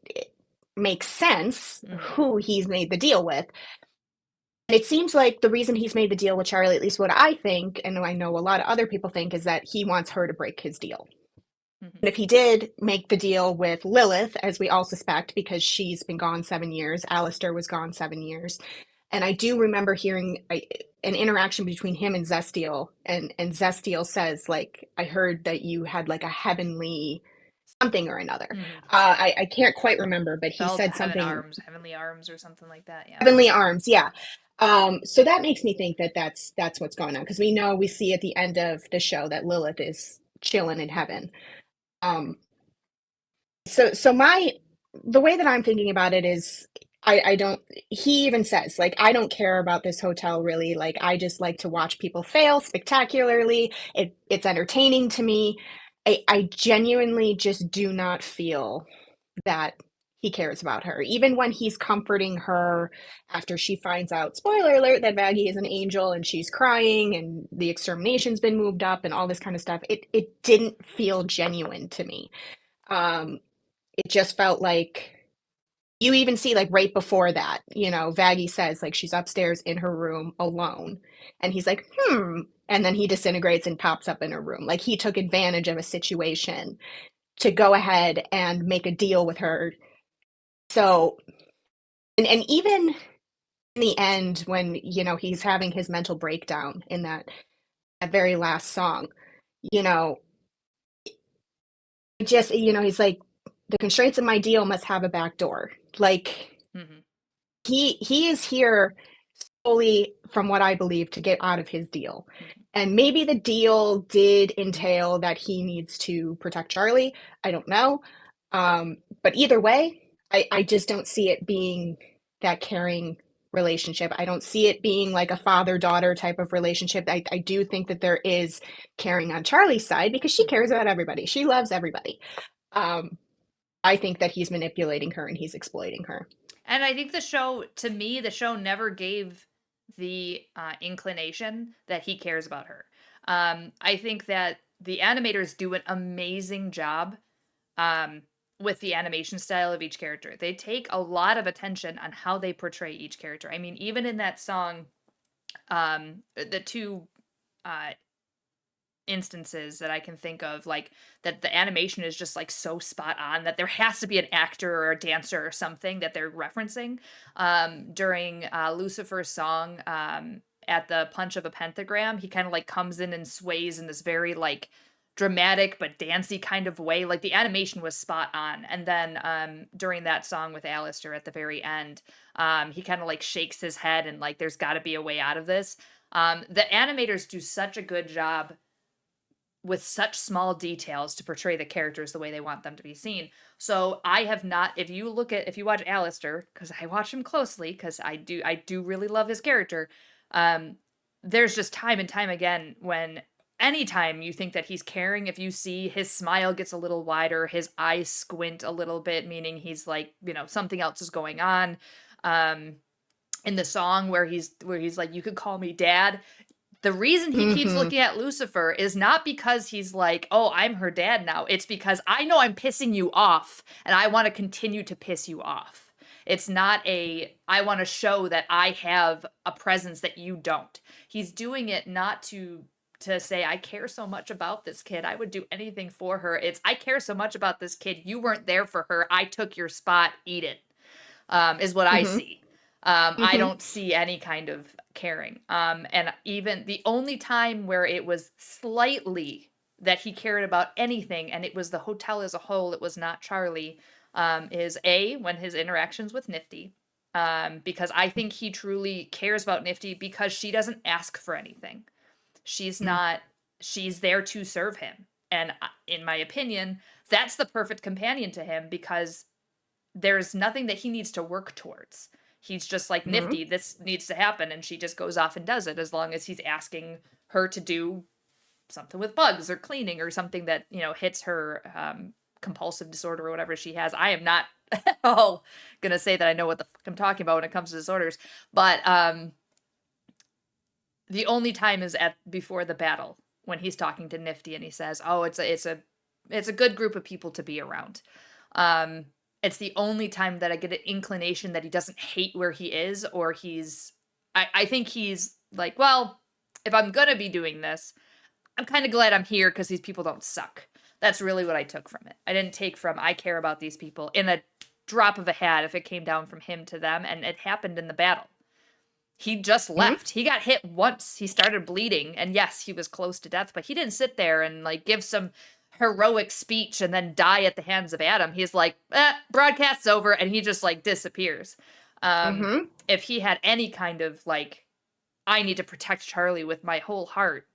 makes sense Mm-hmm. who he's made the deal with. And it seems like the reason he's made the deal with Charlie, at least what I think, and I know a lot of other people think, is that he wants her to break his deal. Mm-hmm. And if he did make the deal with Lilith, as we all suspect, because she's been gone 7 years, Alastor was gone 7 years. And I do remember hearing an interaction between him and Zestiel, and Zestiel says, like, I heard that you had like a heavenly something or another. Mm-hmm. I can't quite remember, but he Belt said something, heavenly arms, or something like that. Yeah. heavenly arms, yeah. So that makes me think that that's what's going on because we see at the end of the show that Lilith is chilling in heaven. Um, so my the way that I'm thinking about it is I don't he even says like I don't care about this hotel really, like I just like to watch people fail spectacularly. It's entertaining to me. I genuinely just do not feel that he cares about her. Even when he's comforting her after she finds out, spoiler alert, that Maggie is an angel and she's crying and the extermination's been moved up and all this kind of stuff, it didn't feel genuine to me. Um, it just felt like you even see like right before that, Vaggie says like she's upstairs in her room alone. And he's like, and then he disintegrates and pops up in her room. Like he took advantage of a situation to go ahead and make a deal with her. So, and even in the end, when, he's having his mental breakdown in that very last song, you know, just, he's like, the constraints of my deal must have a back door. Like, Mm-hmm. he is here solely from what I believe to get out of his deal. Mm-hmm. And maybe the deal did entail that he needs to protect Charlie. I don't know. But either way, I just don't see it being that caring relationship. I don't see it being like a father-daughter type of relationship. I do think that there is caring on Charlie's side because she Mm-hmm. cares about everybody. She loves everybody. Um, I think that he's manipulating her and he's exploiting her. And I think to me, the show never gave the inclination that he cares about her. I think that the animators do an amazing job um, with the animation style of each character. They take a lot of attention on how they portray each character. I mean, even in that song, the two uh, instances that I can think of, like that the animation is just like so spot on that there has to be an actor or a dancer or something that they're referencing. During Lucifer's song, at the punch of a pentagram, he kind of like comes in and sways in this very like dramatic but dancey kind of way. Like the animation was spot on. And then during that song with Alastor at the very end, he kind of like shakes his head and like there's got to be a way out of this. The animators do such a good job with such small details to portray the characters the way they want them to be seen. So I have not, if you watch Alastor, because I watch him closely, because I do really love his character. um there's just time and time again when anytime you think that he's caring, if you see his smile gets a little wider, his eyes squint a little bit, meaning he's like, something else is going on. um in the song where he's like, you could call me dad, the reason he keeps Mm-hmm. looking at Lucifer is not because he's like, oh, I'm her dad now. It's because I know I'm pissing you off and I want to continue to piss you off. It's not I want to show that I have a presence that you don't. He's doing it not to say, I care so much about this kid. I would do anything for her. It's, I care so much about this kid. You weren't there for her. I took your spot. Eat it. Is what I Mm-hmm. see. I Mm-hmm. don't see any kind of caring. And even the only time where it was slightly that he cared about anything, and it was the hotel as a whole, it was not Charlie, is when his interactions with Nifty. Because I think he truly cares about Nifty because she doesn't ask for anything. She's not, she's there to serve him. And in my opinion, that's the perfect companion to him because there's nothing that he needs to work towards. He's just like, Mm-hmm. Nifty, this needs to happen, and she just goes off and does it as long as he's asking her to do something with bugs or cleaning or something that, hits her compulsive disorder or whatever she has. I am not at all gonna say that I know what the fuck I'm talking about when it comes to disorders, but the only time is at before the battle when he's talking to Nifty and he says, "Oh, it's a good group of people to be around." Um, it's the only time that I get an inclination that he doesn't hate where he is, or I think he's like, well, if I'm gonna be doing this, I'm kind of glad I'm here because these people don't suck. That's really what I took from it. I didn't take from, I care about these people in a drop of a hat if it came down from him to them, and it happened in the battle. He just Mm-hmm. left. He got hit once. He started bleeding, and yes, he was close to death, but he didn't sit there and like give some heroic speech and then die at the hands of Adam. He's like, broadcast's over, and he just like disappears. Um, Mm-hmm. if he had any kind of like, I need to protect Charlie with my whole heart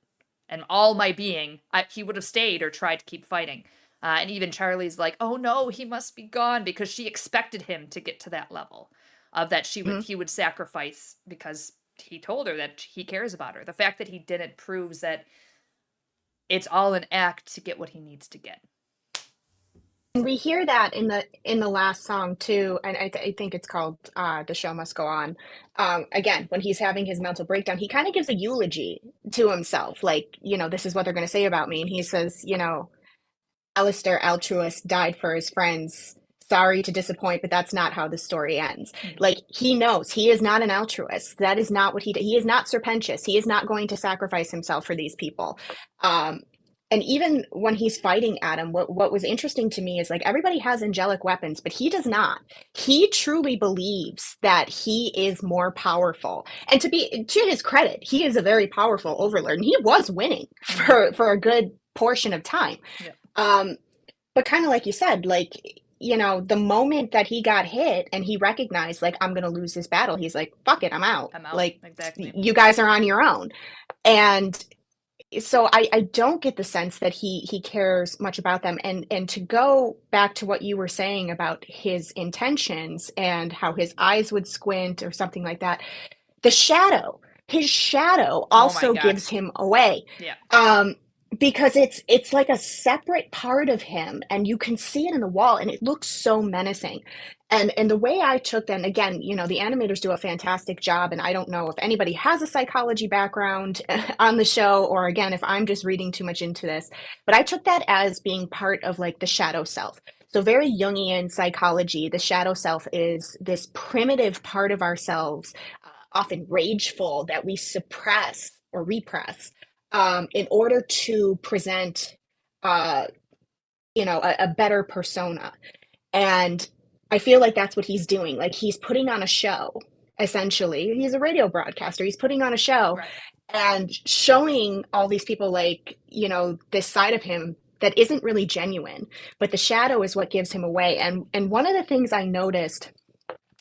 and all my being, he would have stayed or tried to keep fighting. And even Charlie's like, oh no, he must be gone, because she expected him to get to that level of that he would sacrifice because he told her that he cares about her. The fact that he didn't proves that it's all an act to get what he needs to get. And we hear that in the last song too, and I think it's called "The Show Must Go On." Again, when he's having his mental breakdown, he kind of gives a eulogy to himself, like, this is what they're going to say about me, and he says, Alistair, altruist, died for his friends. Sorry to disappoint, but that's not how the story ends. Mm-hmm. Like, he knows he is not an altruist. That is not what he is not Pentious. He is not going to sacrifice himself for these people. Um, and even when he's fighting Adam, what was interesting to me is like everybody has angelic weapons, but he does not. He truly believes that he is more powerful. And to his credit, he is a very powerful overlord, and he was winning Mm-hmm. for a good portion of time. Yeah. Um, but kind of like you said, like, the moment that he got hit and he recognized, like, I'm going to lose this battle, he's like, fuck it, I'm out. I'm out. Like, Exactly. you guys are on your own. And so I don't get the sense that he cares much about them. And to go back to what you were saying about his intentions and how his eyes would squint or something like that, the shadow, his shadow Oh my also god. gives him away. Yeah. Because it's like a separate part of him, and you can see it in the wall, and it looks so menacing. And the way I took them, again, the animators do a fantastic job, and I don't know if anybody has a psychology background on the show, or again, if I'm just reading too much into this, but I took that as being part of like the shadow self. So very Jungian psychology, the shadow self is this primitive part of ourselves, often rageful, that we suppress or repress in order to present, uh, a better persona. And I feel like that's what he's doing. Like, he's putting on a show, essentially. He's a radio broadcaster. He's putting on a show Right. and showing all these people, like, this side of him that isn't really genuine. But the shadow is what gives him away. And one of the things I noticed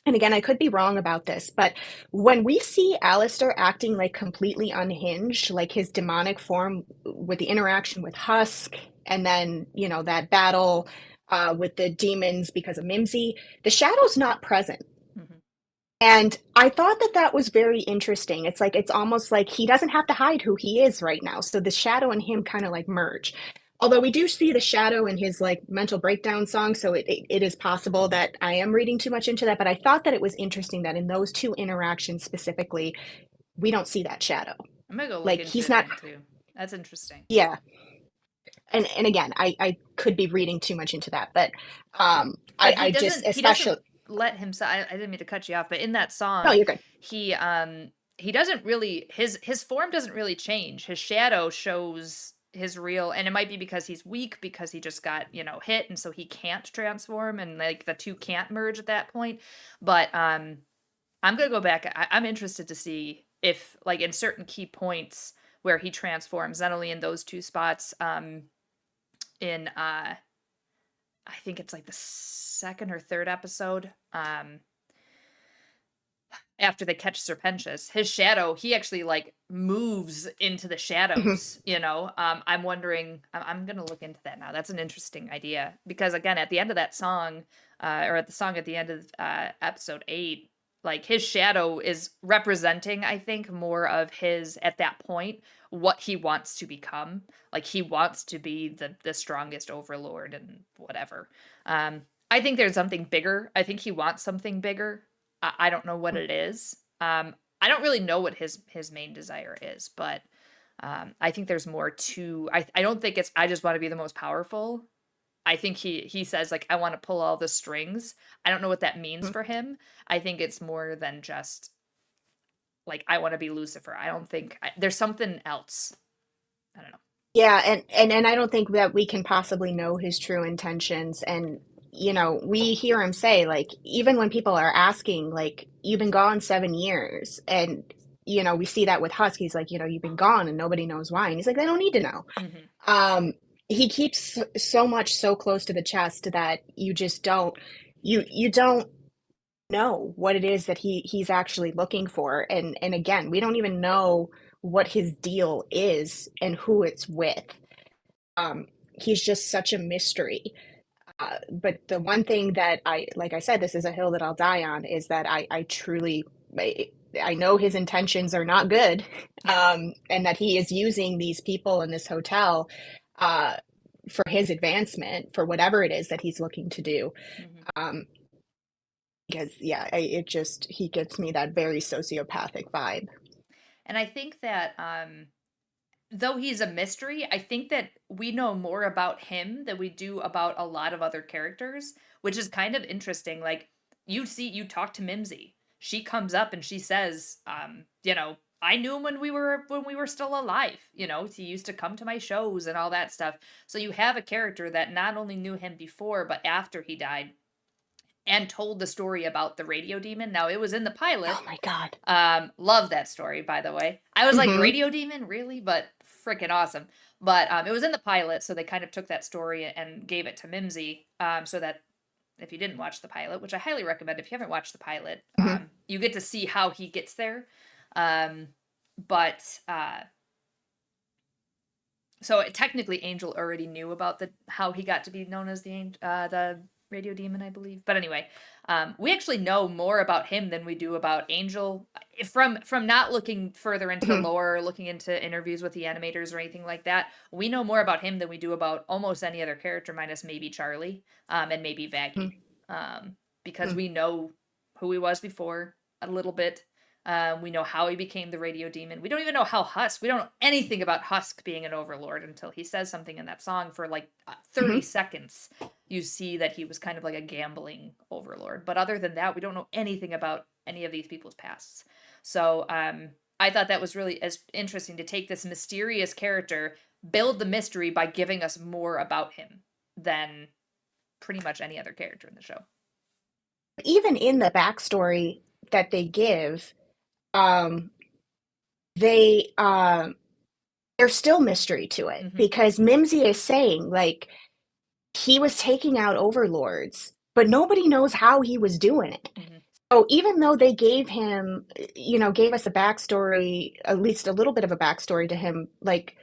and again, I could be wrong about this, but when we see Alastor acting like completely unhinged, like his demonic form with the interaction with Husk, and then, that battle with the demons because of Mimsy, the shadow's not present. Hmm. And I thought that that was very interesting. It's like, it's almost like he doesn't have to hide who he is right now. So the shadow and him kind of like merge. Although we do see the shadow in his like mental breakdown song, so it is possible that I am reading too much into that. But I thought that it was interesting that in those two interactions specifically, we don't see that shadow. I'm gonna go look Like into he's it not, then too. That's interesting. yeah. And again, I could be reading too much into that, but But I just he doesn't especially let himself. I didn't mean to cut you off, but in that no, song, you're good. he he doesn't really his form doesn't really change. His shadow shows his real, and it might be because he's weak because he just got hit, and so he can't transform, and like the two can't merge at that point. But I'm gonna go back. I'm interested to see if like in certain key points where he transforms, not only in those two spots, in I think it's like the second or third episode. After they catch Sir Pentious, his shadow, he actually like moves into the Mhm. shadows, I'm wondering, I'm gonna look into that now. That's an interesting idea because again, at the end of that song, or at the song at the end of episode 8, like his shadow is representing, I think, more of his at that point what he wants to become. Like he wants to be the strongest overlord and whatever. I think there's something bigger. I think he wants something bigger. I don't know what it is. I don't really know what his main desire is, but I think there's more to. I don't think it's I just want to be the most powerful. I think he says like I want to pull all the strings. I don't know what that means for him. I think it's more than just like I want to be Lucifer. I don't think there's something else. I don't know. Yeah, and I don't think that we can possibly know his true intentions. And we hear him say, like, even when people are asking, like, you've been gone 7 years, and we see that with Husky's, like, you've been gone and nobody knows why. And he's like, they don't need to know. Hmm. He keeps so much so close to the chest that you just don't you don't know what it is that he's actually looking for. And again, we don't even know what his deal is and who it's with. He's just such a mystery. But the one thing that like I said, this is a hill that I'll die on, is that I truly, I know his intentions are not good, Yeah. and that he is using these people in this hotel uh, for his advancement, for whatever it is that he's looking to do. Hmm. Um, because yeah, it just he gives me that very sociopathic vibe. And I think that though he's a mystery, I think that we know more about him than we do about a lot of other characters, which is kind of interesting. Like you talk to Mimsy. She comes up and she says, I knew him when we were still alive. He used to come to my shows and all that stuff. So you have a character that not only knew him before, but after he died, and told the story about the radio demon. Now it was in the Oh pilot. my God. Love that story, by the way. I was like, Hmm. radio demon, really? But freaking awesome. But it was in the pilot, so they kind of took that story and gave it to Mimsy, so that if you didn't watch the pilot, which I highly recommend if you haven't watched the pilot, Hmm. you get to see how he gets there. Um, but so technically, Angel already knew about the how he got to be known as the radio demon, I believe. But anyway, we actually know more about him than we do about Angel from not looking further into the Hmm. lore, or looking into interviews with the animators or anything like that. We know more about him than we do about almost any other character, minus maybe Charlie, and maybe Vaggie, because Hmm. we know who he was before a little bit. We know how he became the radio demon. We don't even know how Husk. We don't know anything about Husk being an overlord until he says something in that song for like 30 Hmm. seconds. You see that he was kind of like a gambling overlord. But other than that, we don't know anything about any of these people's pasts. So I thought that was really as interesting to take this mysterious character, build the mystery by giving us more about him than pretty much any other character in the show. Even in the backstory that they give, um, they there's still mystery to it, Hmm. because Mimsy is saying, like, he was taking out overlords, but nobody knows how he was doing it. Hmm. Oh, even though they gave him, gave us a backstory, at least a little bit of a backstory to him, like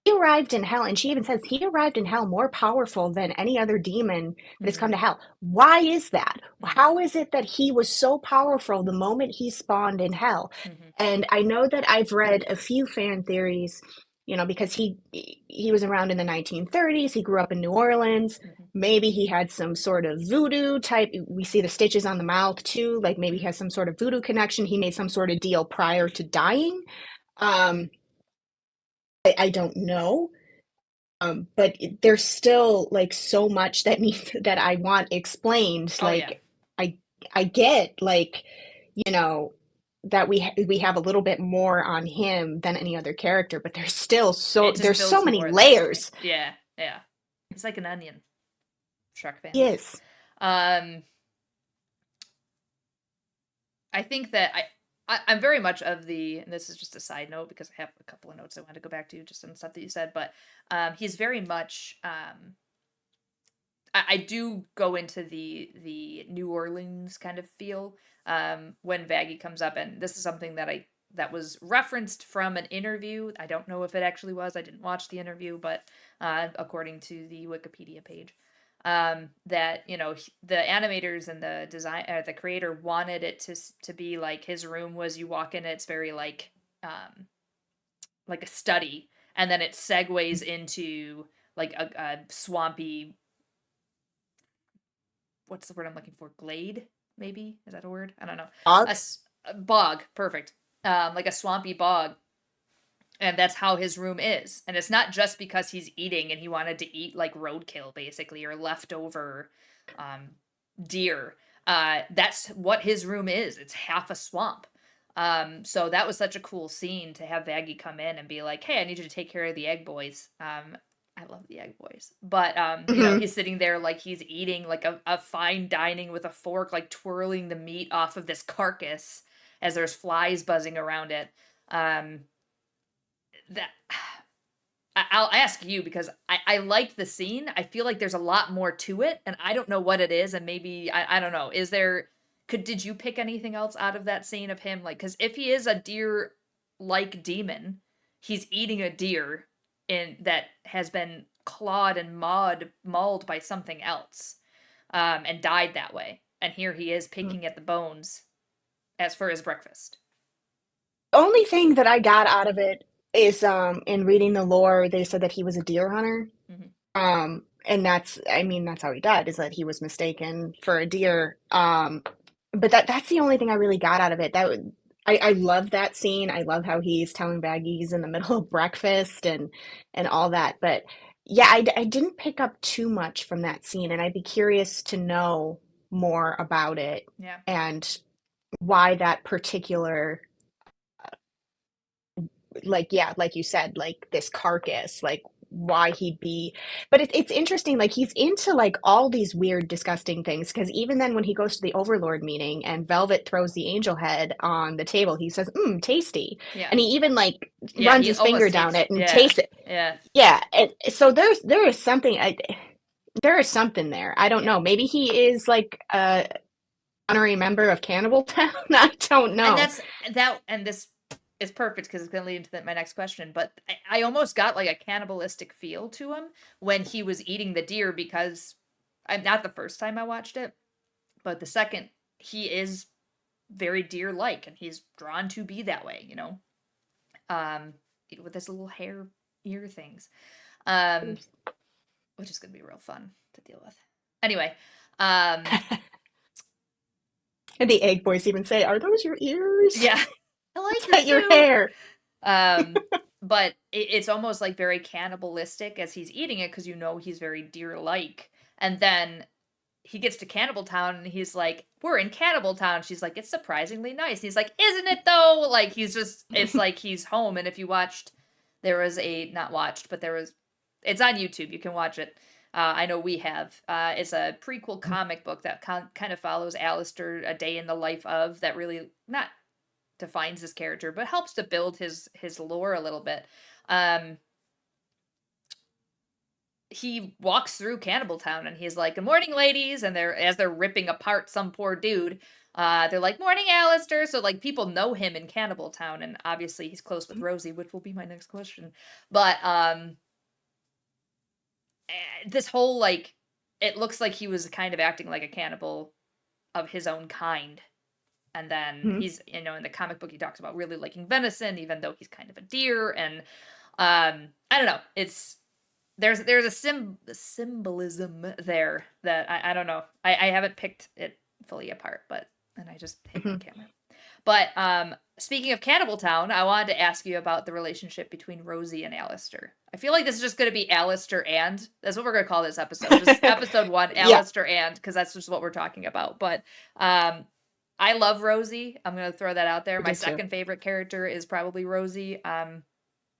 he arrived in hell, and she even says he arrived in hell more powerful than any other demon that has come Mm-hmm. to hell. Why is that? Mm-hmm. How is it that he was so powerful the moment he spawned in hell? Mm-hmm. And I know that I've read a few fan theories, because he was around in the 1930s. He grew up in New Orleans. Mm-hmm. Maybe he had some sort of voodoo type. We see the stitches on the mouth too. Like maybe he Mm-hmm. has some sort of voodoo connection. He made some sort of deal prior to dying. Um, I don't know. But there's still like so much that needs that I want explained. Oh yeah. Like I I get like, you know, that we have a little bit more on him than any other character, but It just there's so builds many more of that story. layers. Yeah, yeah. He's like an onion. Shrek fans. Yes. Um, I think that I'm very much of the, and this is just a side note because I have a couple of notes I want to go back to just on stuff that you said, but he's very much I do go into the New Orleans kind of feel when Vaggie comes up, and this is something that was referenced from an interview. I don't know if it actually was. I didn't watch the interview, but according to the Wikipedia page, that the animators and the design the creator wanted it to be like his room was you walk in, it's very like a study, and then it segues into like a swampy, what's the word I'm looking for? Glade, maybe? Is that a word? I don't know. Og. A bog, perfect. Like a swampy bog. And that's how his room is. And it's not just because he's eating and he wanted to eat like roadkill, basically, or leftover um, deer. That's what his room is. It's half a swamp. So that was such a cool scene to have Vaggie come in and be like, "Hey, I need you to take care of the egg boys." I love the egg boys, but Hmm. he's sitting there like he's eating like a fine dining with a fork, like twirling the meat off of this carcass as there's flies buzzing around it. Um, that I'll ask you because I like the scene. I feel like there's a lot more to it, and I don't know what it is. And maybe I don't know. Is there? Did you pick anything else out of that scene of him? Like, because if he is a deer like demon, he's eating a deer in that has been clawed and mauled by something else, and died that way. And here he is picking at the bones as for his breakfast. Only thing that I got out of it is in reading the lore, they said that he was a deer hunter. Hmm. And that's how he died, is that he was mistaken for a deer. But that's the only thing I really got out of it. I love that scene. I love how he's telling Baggy he's in the middle of breakfast and all that. But yeah, I didn't pick up too much from that scene, and I'd be curious to know more about it Yeah. and why that particular, like, yeah, like you said, like this carcass, like why he'd be. But it's interesting, like he's into like all these weird disgusting things, because even then when he goes to the overlord meeting and Velvet throws the angel head on the table, he says, tasty. Yeah. And he even like Yeah. runs He his finger almost down takes. it and Yeah. tastes it. Yeah. Yeah, and so there is something, there is something there. I don't Yeah. know, maybe he is like a honorary member of Cannibal Town. I don't And know. that's that, and this is perfect because it's going to lead into my next question. But I almost got like a cannibalistic feel to him when he was eating the deer because I'm not the first time I watched it, but the second he is very deer like and he's drawn to be that way, um, with his little hair ear things, um, which is going to be real fun to deal with. Anyway, um, And the egg boys even say, "Are those your ears? yeah, I Is like your that your suit. hair?" Um, but it's almost like very cannibalistic as he's eating it because he's very deer-like. And then he gets to Cannibal Town and he's like, "We're in Cannibal Town." She's like, "It's surprisingly nice." And he's like, "Isn't it though?" Like it's like he's home. And if you watched, there was a not watched, but there was, it's on YouTube. You can watch it. I know we have. It's a prequel comic book that kind of follows Alastor, a day in the life of, that really not defines his character, but helps to build his lore a little bit. Um, he walks through Cannibal Town and he's like, "Good morning, ladies," and they're ripping apart some poor dude. They're like, "Morning, Alastor." So like people know him in Cannibal Town, and obviously he's close with Rosie, which will be my next question. But this whole like, it looks like he was kind of acting like a cannibal of his own kind. And then Mhm. he's, in the comic book, he talks about really liking venison, even though he's kind of a deer. And I don't know. There's a symbolism there that I don't know. I haven't picked it fully apart, and I just hit my Mhm. camera. But speaking of Cannibal Town, I wanted to ask you about the relationship between Rosie and Alastor. I feel like this is just going to be Alastor and that's what we're going to call this episode. Just episode 1, Yeah, Alastor and, because that's just what we're talking about. But um, I love Rosie. I'm going to throw that out there. I My do too. second favorite character is probably Rosie.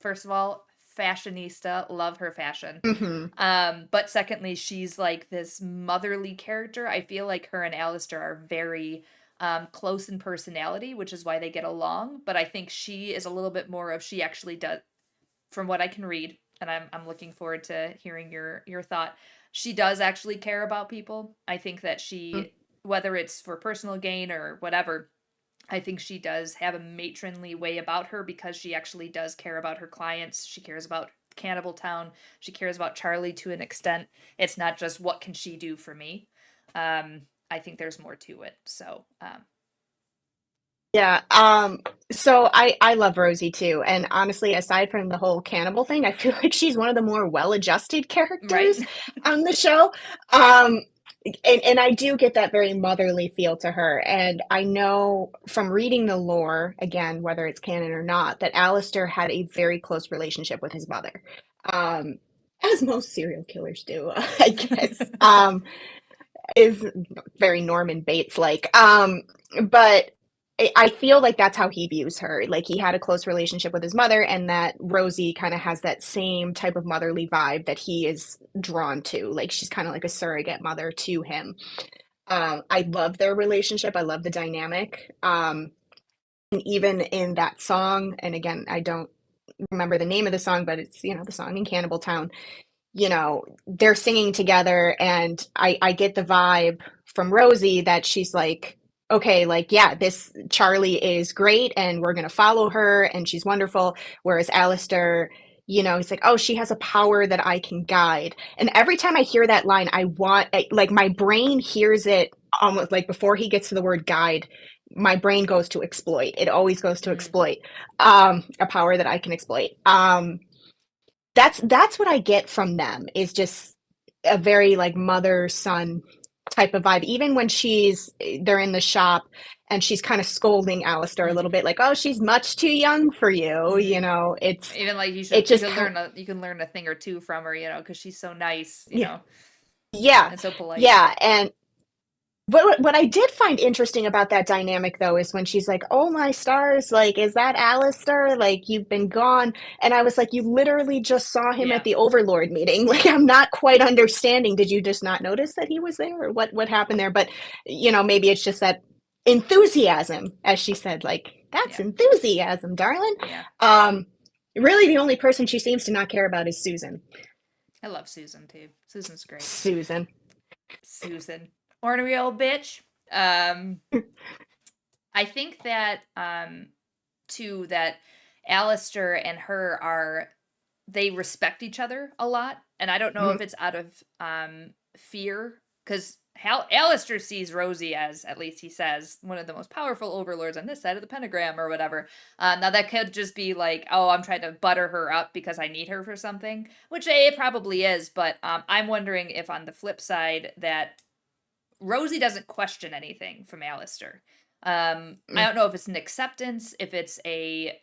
First of all, fashionista, love her fashion. Hmm. But secondly, she's like this motherly character. I feel like her and Alastor are very close in personality, which is why they get along. But I think she is a little bit more of, she actually does, from what I can read, and I'm looking forward to hearing your thought. She does actually care about people. I think that she, whether it's for personal gain or whatever, I think she does have a matronly way about her because she actually does care about her clients. She cares about Cannibal Town. She cares about Charlie to an extent. It's not just what can she do for me. I think there's more to it. So, Yeah. So I love Rosie too. And honestly, aside from the whole cannibal thing, I feel like she's one of the more well-adjusted right? characters on the show. Um, and I do get that very motherly feel to her. And I know from reading the lore, again, whether it's canon or not, that Alistair had a very close relationship with his mother. Um, as most serial killers do, I guess. Is very Norman Bates like. But I feel like that's how he views her. Like he had a close relationship with his mother, and that Rosie kind of has that same type of motherly vibe that he is drawn to. Like she's kind of like a surrogate mother to him. I love their relationship. I love the dynamic. And even in that song, and again, I don't remember the name of the song, but it's the song in Cannibal Town. They're singing together, and I get the vibe from Rosie that she's like, okay, like, yeah, this Charlie is great and we're gonna follow her and she's wonderful. Whereas Alistair, he's like, oh, she has a power that I can guide. And every time I hear that line, like my brain hears it almost like before he gets to the word guide, my brain goes to exploit. It always goes to Mm. exploit, a power that I can exploit. That's what I get from them is just a very like mother son type of vibe. Even when they're in the shop and she's kind of scolding Alistair a little Mm-hmm. bit, like, "Oh, she's much too young for you." Mm-hmm. Even like It you just can kind you can learn a thing or two from her, because she's so nice, yeah, yeah, and so polite. yeah. And what I did find interesting about that dynamic though is when she's like, "Oh my stars, like is that Alistair? Like you've been gone." And I was like, "You literally just saw him at Yeah. the Overlord meeting." Like I'm not quite understanding. Did you just not notice that he was there or what happened there? But maybe it's just that enthusiasm as she said like, "That's Yeah. enthusiasm, darling." Yeah. Um really the only person she seems to not care about is Susan. I love Susan too. Susan's great. Susan. Susan. Ornery old bitch. Um, I think that too, that Alistair and her they respect each other a lot, and I don't know if Mhm. it's out of fear, because Alistair sees Rosie as, at least he says, one of the most powerful overlords on this side of the pentagram or whatever. Now that could just be like, oh, I'm trying to butter her up because I need her for something, which it probably is. But I'm wondering if on the flip side that Rosie doesn't question anything from Alastor. I Mm. don't know if it's an acceptance, if it's a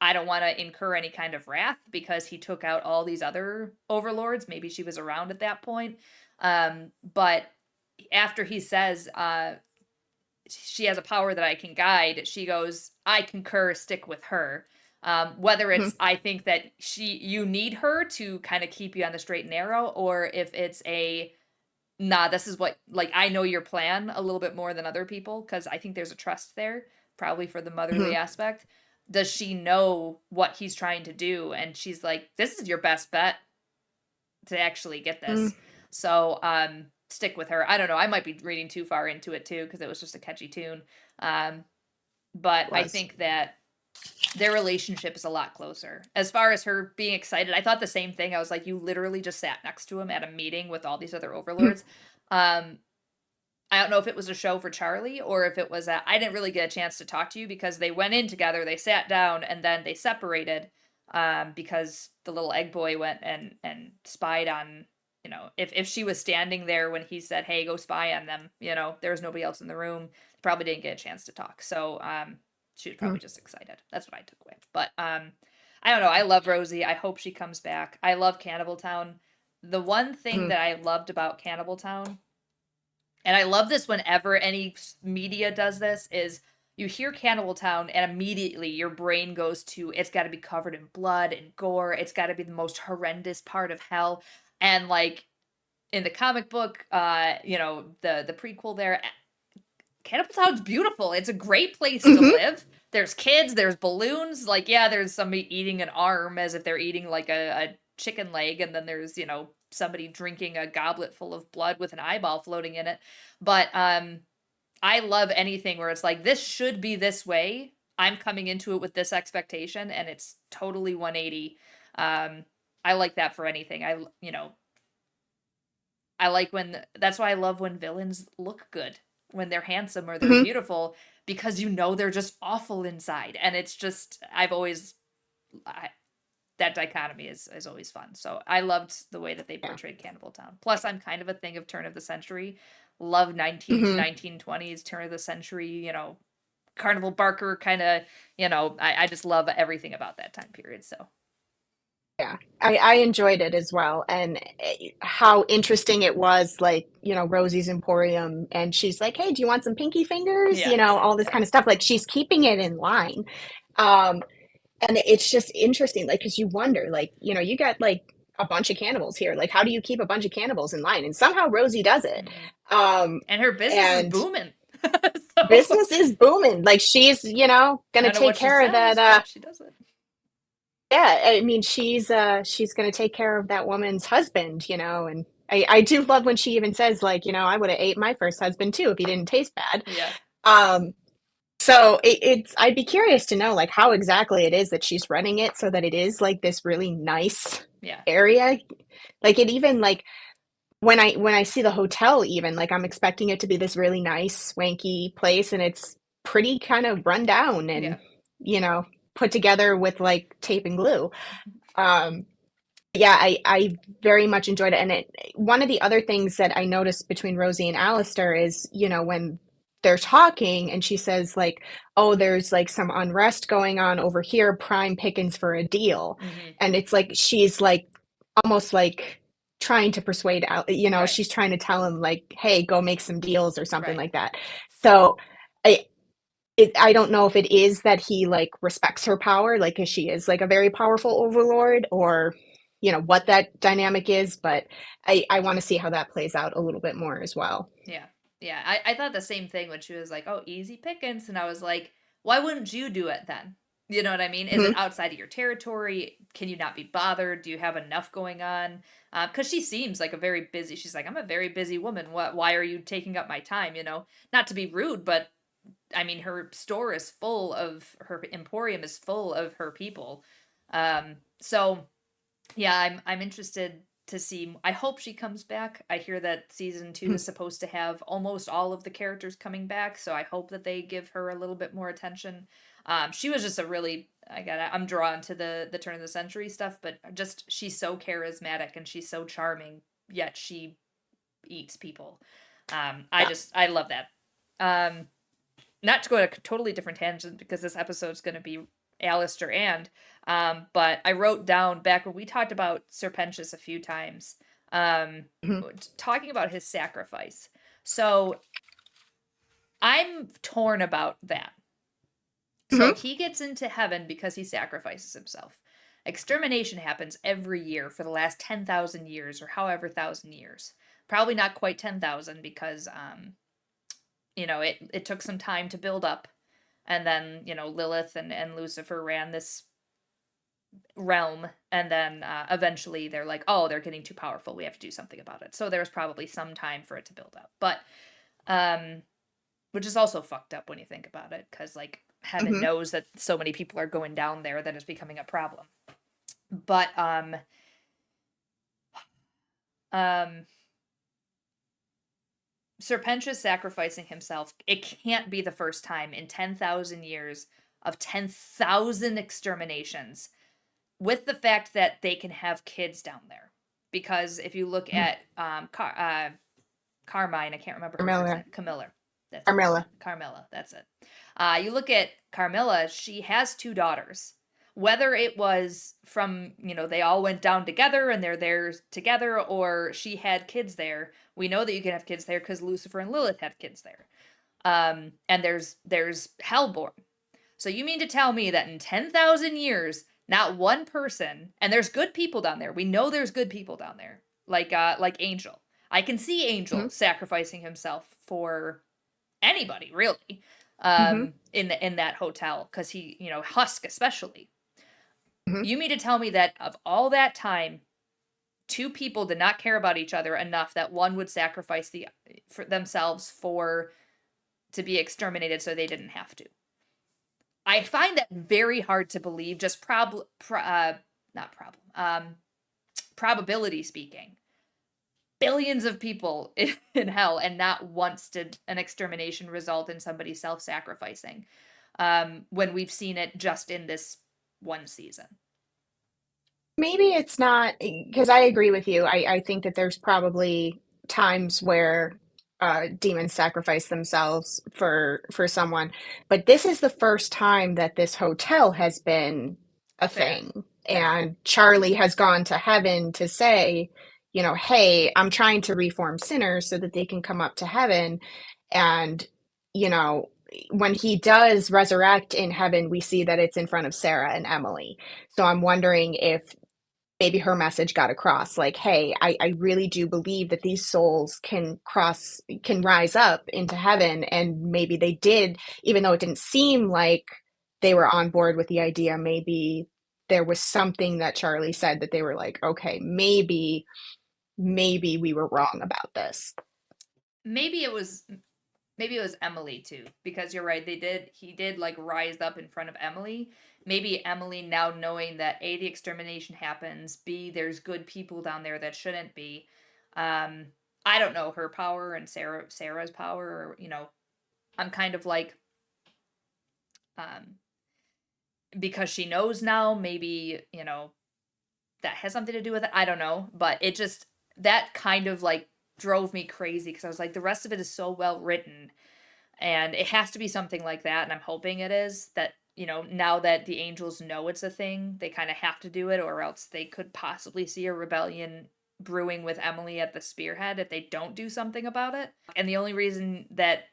I don't want to incur any kind of wrath because he took out all these other overlords. Maybe she was around at that point. But after he says she has a power that I can guide, she goes, I concur, stick with her. Whether it's, Mhm. I think that you need her to kind of keep you on the straight and narrow, or if it's nah, this is what, like, I know your plan a little bit more than other people, because I think there's a trust there, probably for the motherly Mhm. aspect. Does she know what he's trying to do? And she's like, this is your best bet. to actually get Mm, this. So stick with her. I don't know. I might be reading too far into it too because it was just a catchy tune. Um, but I was. think that their relationship is a lot closer. As far as her being excited, I thought the same thing. I was like, you literally just sat next to him at a meeting with all these other overlords. Um, I don't know if it was a show for Charlie or if it was that I didn't really get a chance to talk to you because they went in together, they sat down, and then they separated because the little egg boy went and spied on, if she was standing there when he said, hey, go spy on them, there was nobody else in the room, probably didn't get a chance to talk. So she was Mm, probably just excited. That's what I took away. But I don't know. I love Rosie. I hope she comes back. I love Cannibal Town. The one thing mm, that I loved about Cannibal Town, and I love this whenever any media does this, is you hear Cannibal Town and immediately your brain goes to it's got to be covered in blood and gore. It's got to be the most horrendous part of hell. And like in the comic book, the prequel there, Cannibal Town's beautiful. It's a great place to mhm, live. There's kids, there's balloons. Like, yeah, there's somebody eating an arm as if they're eating like a chicken leg, and then there's, somebody drinking a goblet full of blood with an eyeball floating in it. But I love anything where it's like, this should be this way. I'm coming into it with this expectation, and it's totally 180. I like that for anything. I like when that's why I love when villains look good, when they're handsome or they're mhm. beautiful, because they're just awful inside. And it's just I, that dichotomy is always fun. So I loved the way that they Yeah. portrayed Cannibal Town. Plus, I'm kind of a thing of turn of the century. Love 19 to Mhm. 1920s, turn of the century, Carnival Barker kind of, I just love everything about that time period. So, Yeah, I enjoyed it as well, and how interesting it was, like, Rosie's Emporium, and she's like, "Hey, do you want some pinky fingers?" yeah. All this kind of stuff. Like, she's keeping it in line, um, and it's just interesting, like, because you wonder, like, you got like a bunch of cannibals here. Like, how do you keep a bunch of cannibals in line? And somehow Rosie does it, Mhm. um, And her business is and booming. So, business is booming. Like, she's I gonna don't know take what she care of that. sells, but she does it. Yeah, I mean, she's gonna take care of that woman's husband, and I do love when she even says, like, I would have ate my first husband too if he didn't taste bad. Yeah. Um, so it's I'd be curious to know like how exactly it is that she's running it so that it is like this really nice Yeah. area. Like it even like when I see the hotel even like I'm expecting it to be this really nice swanky place and it's pretty kind of run down and Yeah. you know put together with like tape and glue. Um, yeah, I very much enjoyed it. And one of the other things that I noticed between Rosie and Alastor is, when they're talking and she says like, "Oh, there's like some unrest going on over here, prime pickings for a deal." Hmm. And it's like she's like almost like trying to persuade out, Right. she's trying to tell him like, "Hey, go make some deals" or something Right. like that. So I I don't know if it is that he like respects her power, like 'cause she is like a very powerful overlord, or what that dynamic is. But I want to see how that plays out a little bit more as well. Yeah. Yeah. I thought the same thing when she was like, oh, easy pickings. And I was like, why wouldn't you do it then? You know what I mean? Is it Hmm. outside of your territory? Can you not be bothered? Do you have enough going on? Because she seems like a very busy. She's like, I'm a very busy woman. What? Why are you taking up my time? Not to be rude, but I mean, her emporium is full of her people. So yeah, I'm interested to see. I hope she comes back. I hear that season 2 is supposed to have almost all of the characters coming back, so I hope that they give her a little bit more attention. She was just a really I'm drawn to the turn of the century stuff, but just she's so charismatic and she's so charming, yet she eats people. Yeah. I love that. Um, Not to go to a totally different tangent because this episode's going to be Alistair but I wrote down back when we talked about Sir Pentious a few times, um, Mhm. talking about his sacrifice. So I'm torn about that. So Mhm. he gets into heaven because he sacrifices himself. Extermination happens every year for the last 10,000 years or however thousand years. Probably not quite 10,000 because it took some time to build up, and then Lilith and Lucifer ran this realm, and then eventually they're like, oh, they're getting too powerful, we have to do something about it. So there's probably some time for it to build up, but which is also fucked up when you think about it, because like heaven Hmm. knows that so many people are going down there that it's becoming a problem. But um Serpentius sacrificing himself, it can't be the first time in 10,000 years of 10,000 exterminations, with the fact that they can have kids down there. Because if you look at Carmine, I can't remember her first Carmilla. name, Camilla. That's it. Carmilla. Carmilla, that's it. You look at Carmilla, she has two daughters. Whether it was from, they all went down together and they're there together, or she had kids there, we know that you can have kids there because Lucifer and Lilith had kids there. And there's Hellborn. So you mean to tell me that in 10,000 years, not one person, and there's good people down there. We know there's good people down there, like Angel. I can see Angel Hmm. sacrificing himself for anybody, really, Hmm. in that hotel, because he, Husk especially. Hmm. You mean to tell me that of all that time, two people did not care about each other enough that one would sacrifice for themselves for to be exterminated so they didn't have to? I find that very hard to believe, just not problem, probability speaking. Billions of people in hell, and not once did an extermination result in somebody self-sacrificing. When we've seen it just in this one season. Maybe it's not because I agree with you. I think that there's probably times where demons sacrifice themselves for someone, but this is the first time that this hotel has been a Fair, thing, fair. and Charlie has gone to heaven to say, hey, I'm trying to reform sinners so that they can come up to heaven, and you know, when he does resurrect in heaven, we see that it's in front of Sarah and Emily. So I'm wondering if maybe her message got across like, hey, I really do believe that these souls can rise up into heaven, and maybe they did, even though it didn't seem like they were on board with the idea. Maybe there was something that Charlie said that they were like, okay, maybe we were wrong about this. Maybe it was maybe it was Emily too, because you're right, he did like rise up in front of Emily. Maybe Emily, now knowing that A, the extermination happens, B, there's good people down there that shouldn't be. Um I don't know her power and Sarah's power, or I'm kind of like, um because she knows now, maybe, that has something to do with it. I don't know, but it just, that kind of like drove me crazy, because I was like, the rest of it is so well written, and it has to be something like that, and I'm hoping it is that, now that the angels know it's a thing, they kind of have to do it, or else they could possibly see a rebellion brewing with Emily at the spearhead if they don't do something about it. And the only reason that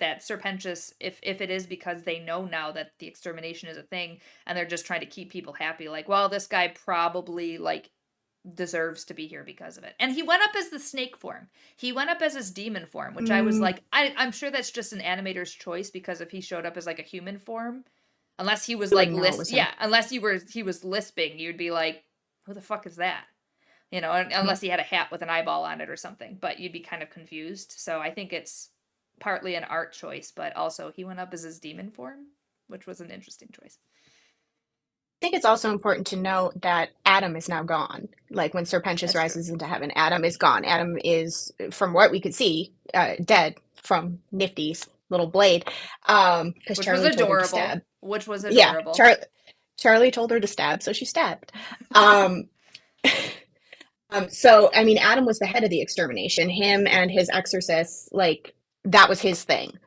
Serpentious, if it is because they know now that the extermination is a thing, and they're just trying to keep people happy, like, well, this guy probably like deserves to be here because of it. And he went up as the snake form. He went up as his demon form, which I was Mm, like, I'm sure that's just an animator's choice, because if he showed up as like a human form, unless he was you like wouldn't know it was him. unless he was lisping, you'd be like, who the fuck is that? Mhm. Unless he had a hat with an eyeball on it or something, but you'd be kind of confused. So I think it's partly an art choice, but also he went up as his demon form, which was an interesting choice. I think it's also important to note that Adam is now gone. Like when Serpentius That's true. rises into heaven, Adam is gone. Adam is, from what we could see, dead from Nifty's little blade. Because Which was Charlie told her to stab. adorable. Which was Yeah, adorable. Charlie told her to stab, so she stabbed. Um, so I mean, Adam was the head of the extermination. Him and his exorcists, like that was his thing.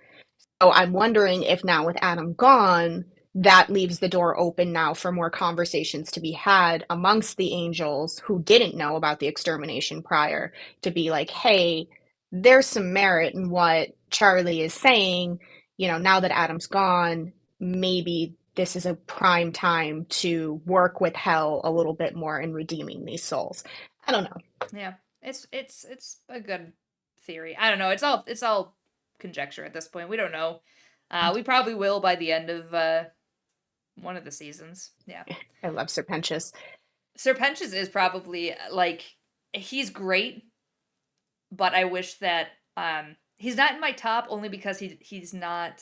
So I'm wondering if now with Adam gone, that leaves the door open now for more conversations to be had amongst the angels who didn't know about the extermination prior, to be like, hey, there's some merit in what Charlie is saying. Now that Adam's gone, maybe this is a prime time to work with hell a little bit more in redeeming these souls. I don't know. Yeah. It's a good theory. I don't know. It's all conjecture at this point. We don't know. We probably will by the end of one of the seasons. Yeah. I love Sir Pentious. Sir Pentious is probably like he's great, but I wish that he's not in my top only because he's not.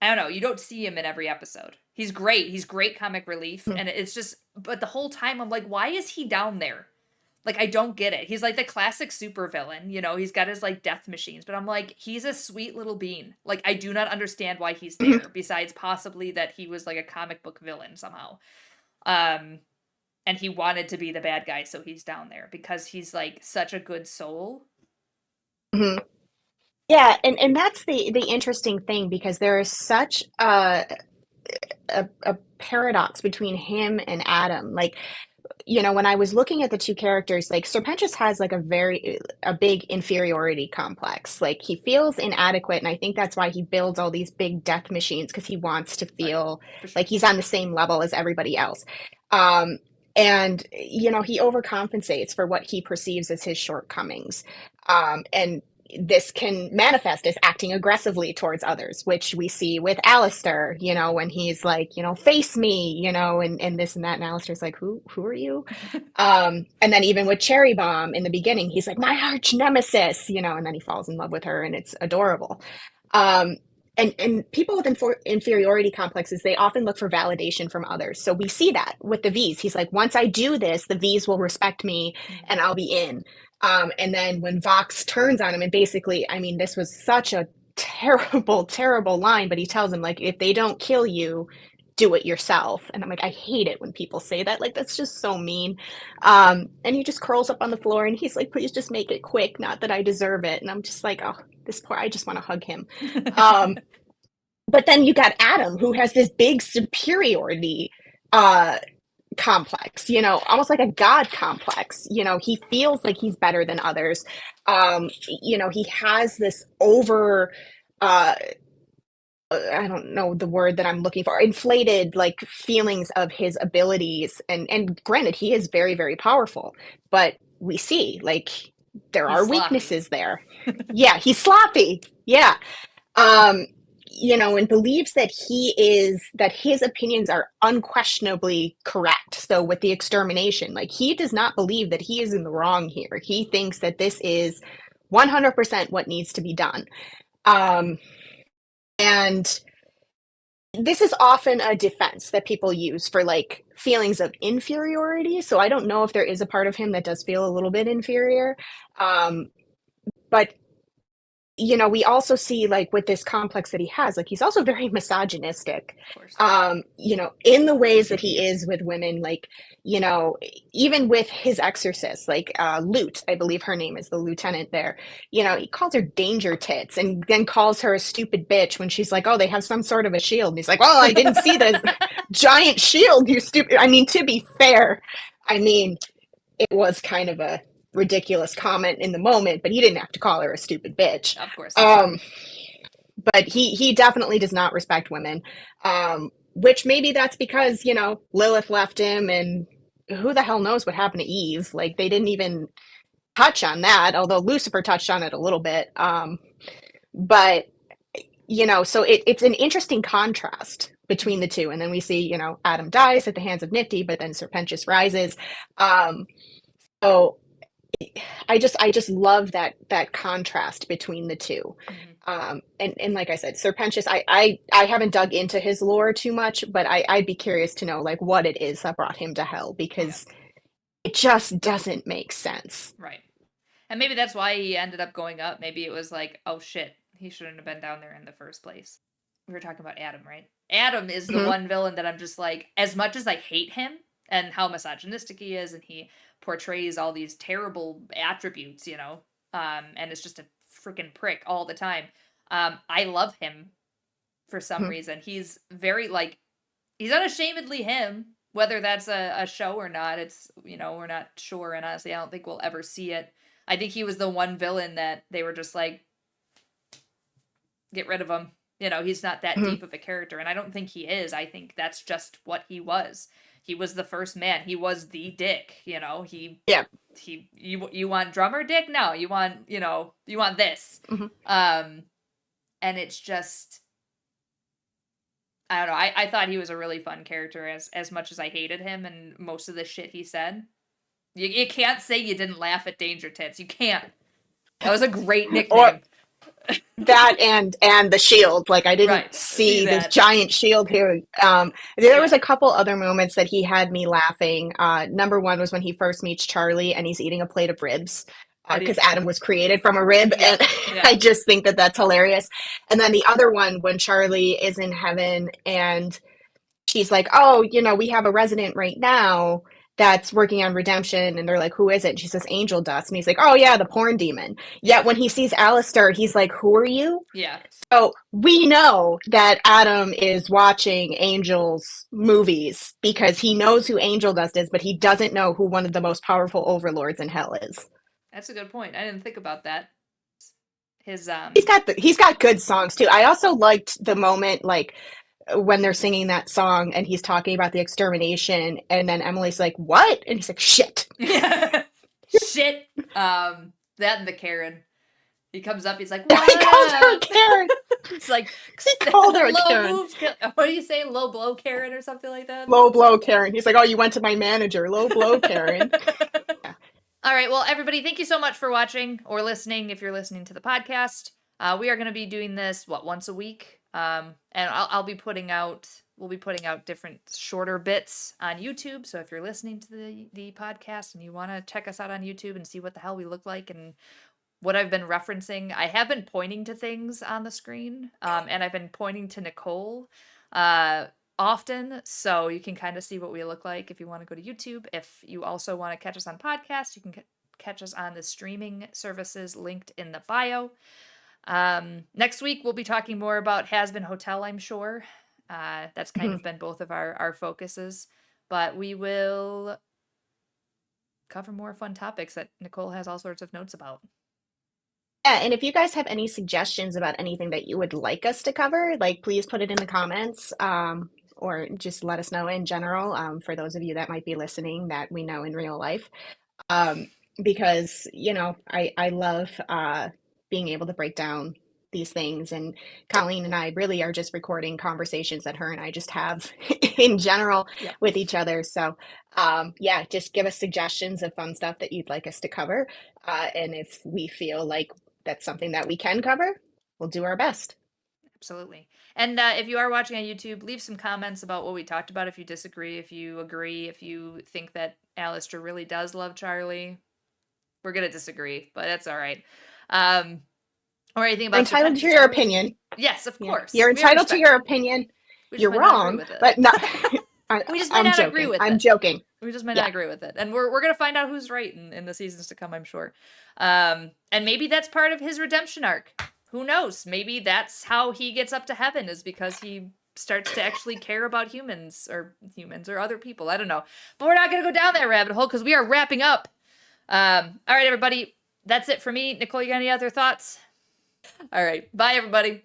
I don't know. You don't see him in every episode. He's great. He's great comic relief, Mhm. and it's just. But the whole time I'm like, why is he down there? Like I don't get it. He's like the classic supervillain, you know. He's got his like death machines, but I'm like, he's a sweet little bean. Like I do not understand why he's there. Besides possibly that he was like a comic book villain somehow. Um, and he wanted to be the bad guy, so he's down there because he's like such a good soul. Mhm. Yeah, and that's the interesting thing because there is such a paradox between him and Adam. Like, you know, when I was looking at the two characters, like Serpentius has like a big inferiority complex. Like he feels inadequate, and I think that's why he builds all these big death machines because he wants to Right. feel For sure. like he's on the same level as everybody else. And you know, he overcompensates for what he perceives as his shortcomings. And this can manifest as acting aggressively towards others, which we see with Alastor, you know, when he's like, you know, face me, you know, and this and that. And Alastor's like, who are you? And then even with Cherry Bomb in the beginning, he's like, my arch nemesis, you know, and then he falls in love with her and it's adorable. Um, and people with inferiority complexes, they often look for validation from others. So we see that with the V's. He's like, once I do this, the V's will respect me and I'll be in. And then when Vox turns on him, and basically, I mean, this was such a terrible, terrible line, but he tells him, like, if they don't kill you, do it yourself. And I'm like, I hate it when people say that. Like, that's just so mean. And he just curls up on the floor and he's like, please just make it quick. Not that I deserve it. And I'm just like, oh, this poor, I just want to hug him. Um, but then you got Adam, who has this big superiority uh, complex, you know, almost like a god complex. You know, he feels like he's better than others. You know, he has this uh, I don't know the word that I'm looking for, inflated like feelings of his abilities. And granted, he is very, very powerful, but we see like there He's are sloppy. weaknesses there. Yeah, he's sloppy. Yeah. Um, you know, and believes that that his opinions are unquestionably correct. So with the extermination, like he does not believe that he is in the wrong here. He thinks that this is 100% what needs to be done. Um, and this is often a defense that people use for like feelings of inferiority. So I don't know if there is a part of him that does feel a little bit inferior. Um, but you know, we also see like with this complex that he has, like he's also very misogynistic. Of course. You know, in the ways that he is with women, like, you know, even with his exorcist, like Lute, I believe her name is the lieutenant there, you know, he calls her danger tits and then calls her a stupid bitch when she's like, oh, they have some sort of a shield. And he's like, well, I didn't see this giant shield, you stupid. I mean, to be fair, I mean, it was kind of a ridiculous comment in the moment, but he didn't have to call her a stupid bitch. Of course not. Um, but he definitely does not respect women. Which maybe that's because, you know, Lilith left him and who the hell knows what happened to Eve? Like they didn't even touch on that, although Lucifer touched on it a little bit. But you know, so it's an interesting contrast between the two. And then we see, you know, Adam dies at the hands of Nifty, but then Serpentius rises. Um, so I just love that contrast between the two. Mm-hmm. And like I said, Serpentius, I haven't dug into his lore too much, but I'd be curious to know like what it is that brought him to hell Yeah. because it just doesn't make sense. Right. And maybe that's why he ended up going up. Maybe it was like, oh shit, he shouldn't have been down there in the first place. We were talking about Adam, right? Adam is the Mhm. one villain that I'm just like, as much as I hate him and how misogynistic he is, and he portrays all these terrible attributes, you know, and it's just a freaking prick all the time. I love him for some Mhm. reason. He's very like, he's unashamedly him. Whether that's a show or not, it's, you know, we're not sure. And honestly, I don't think we'll ever see it. I think he was the one villain that they were just like, get rid of him. You know, he's not that Mhm. deep of a character, and I don't think he is. I think that's just what he was. He was the first man. He was the dick. You know, Yeah. you want drummer dick? No, you want this. Mhm. Um, and it's just I don't know. I thought he was a really fun character as much as I hated him and most of the shit he said. You can't say you didn't laugh at Danger Tits. You can't. That was a great Or nickname. that and the shield. Like I didn't Right. See see this that. giant shield here. There was Yeah. a couple other moments that he had me laughing. Number one was when he first meets Charlie and he's eating a plate of ribs. And Because he, Adam was created from a rib, and yep. Yeah. I just think that that's hilarious. And then the other one, when Charlie is in heaven and she's like, "Oh, we have a resident right now that's working on redemption." And they're like, "Who is it?" And she says, "Angel Dust." And he's like, "Oh, yeah, the porn demon." Yeah. Yet when he sees Alastor, he's like, "Who are you?" Yeah. So we know that Adam is watching Angel's movies because he knows who Angel Dust is, but he doesn't know who one of the most powerful overlords in hell is. That's a good point. I didn't think about that. His He's got good songs too. I also liked the moment like when they're singing that song and he's talking about the extermination, and then Emily's like, "What?" And he's like, "Shit." shit. That and the Karen. He comes up, he's like, "What I called her up?" Karen. It's like He called her low Karen. moves. What do you say? Low blow Karen or something like that? Low blow Karen. He's like, "Oh, you went to my manager. Low blow Karen." All right. Well, everybody, thank you so much for watching or listening if you're listening to the podcast. We are going to be doing this, once a week? And I'll be putting out, we'll be putting out different shorter bits on YouTube. So if you're listening to the podcast and you want to check us out on YouTube and see what the hell we look like and what I've been referencing, I have been pointing to things on the screen, and I've been pointing to Nicole often, so you can kind of see what we look like if you want to go to YouTube. If you also want to catch us on podcast, you can catch us on the streaming services linked in the bio. Next week, we'll be talking more about Hazbin Hotel, I'm sure. That's kind of been both of our focuses, but we will cover more fun topics that Nicole has all sorts of notes about. Yeah, and if you guys have any suggestions about anything that you would like us to cover, like please put it in the comments, or just let us know in general, for those of you that might be listening that we know in real life. Um, because, I love being able to break down these things. And Colleen and I really are just recording conversations that her and I just have in general Yeah. with each other. So, yeah, just give us suggestions of fun stuff that you'd like us to cover. And if we feel like that's something that we can cover, we'll do our best. Absolutely. And if you are watching on YouTube, leave some comments about what we talked about. If you disagree, if you agree, if you think that Alastor really does love Charlie. We're going to disagree, but that's all right. Or anything You're about entitled to Pentious. your opinion. Yes, of Yeah. course. You're We entitled to respect your it. opinion. We just You're might not agree wrong, with it. but not. We just might I'm not joking. agree with I'm it. joking. We just might Yeah. not agree with it. And we're going to find out who's right in the seasons to come, I'm sure. And maybe that's part of his redemption arc. Who knows? Maybe that's how he gets up to heaven, is because he starts to actually care about humans or other people. I don't know. But we're not going to go down that rabbit hole because we are wrapping up. All right, everybody. That's it for me. Nicole, you got any other thoughts? All right. Bye, everybody.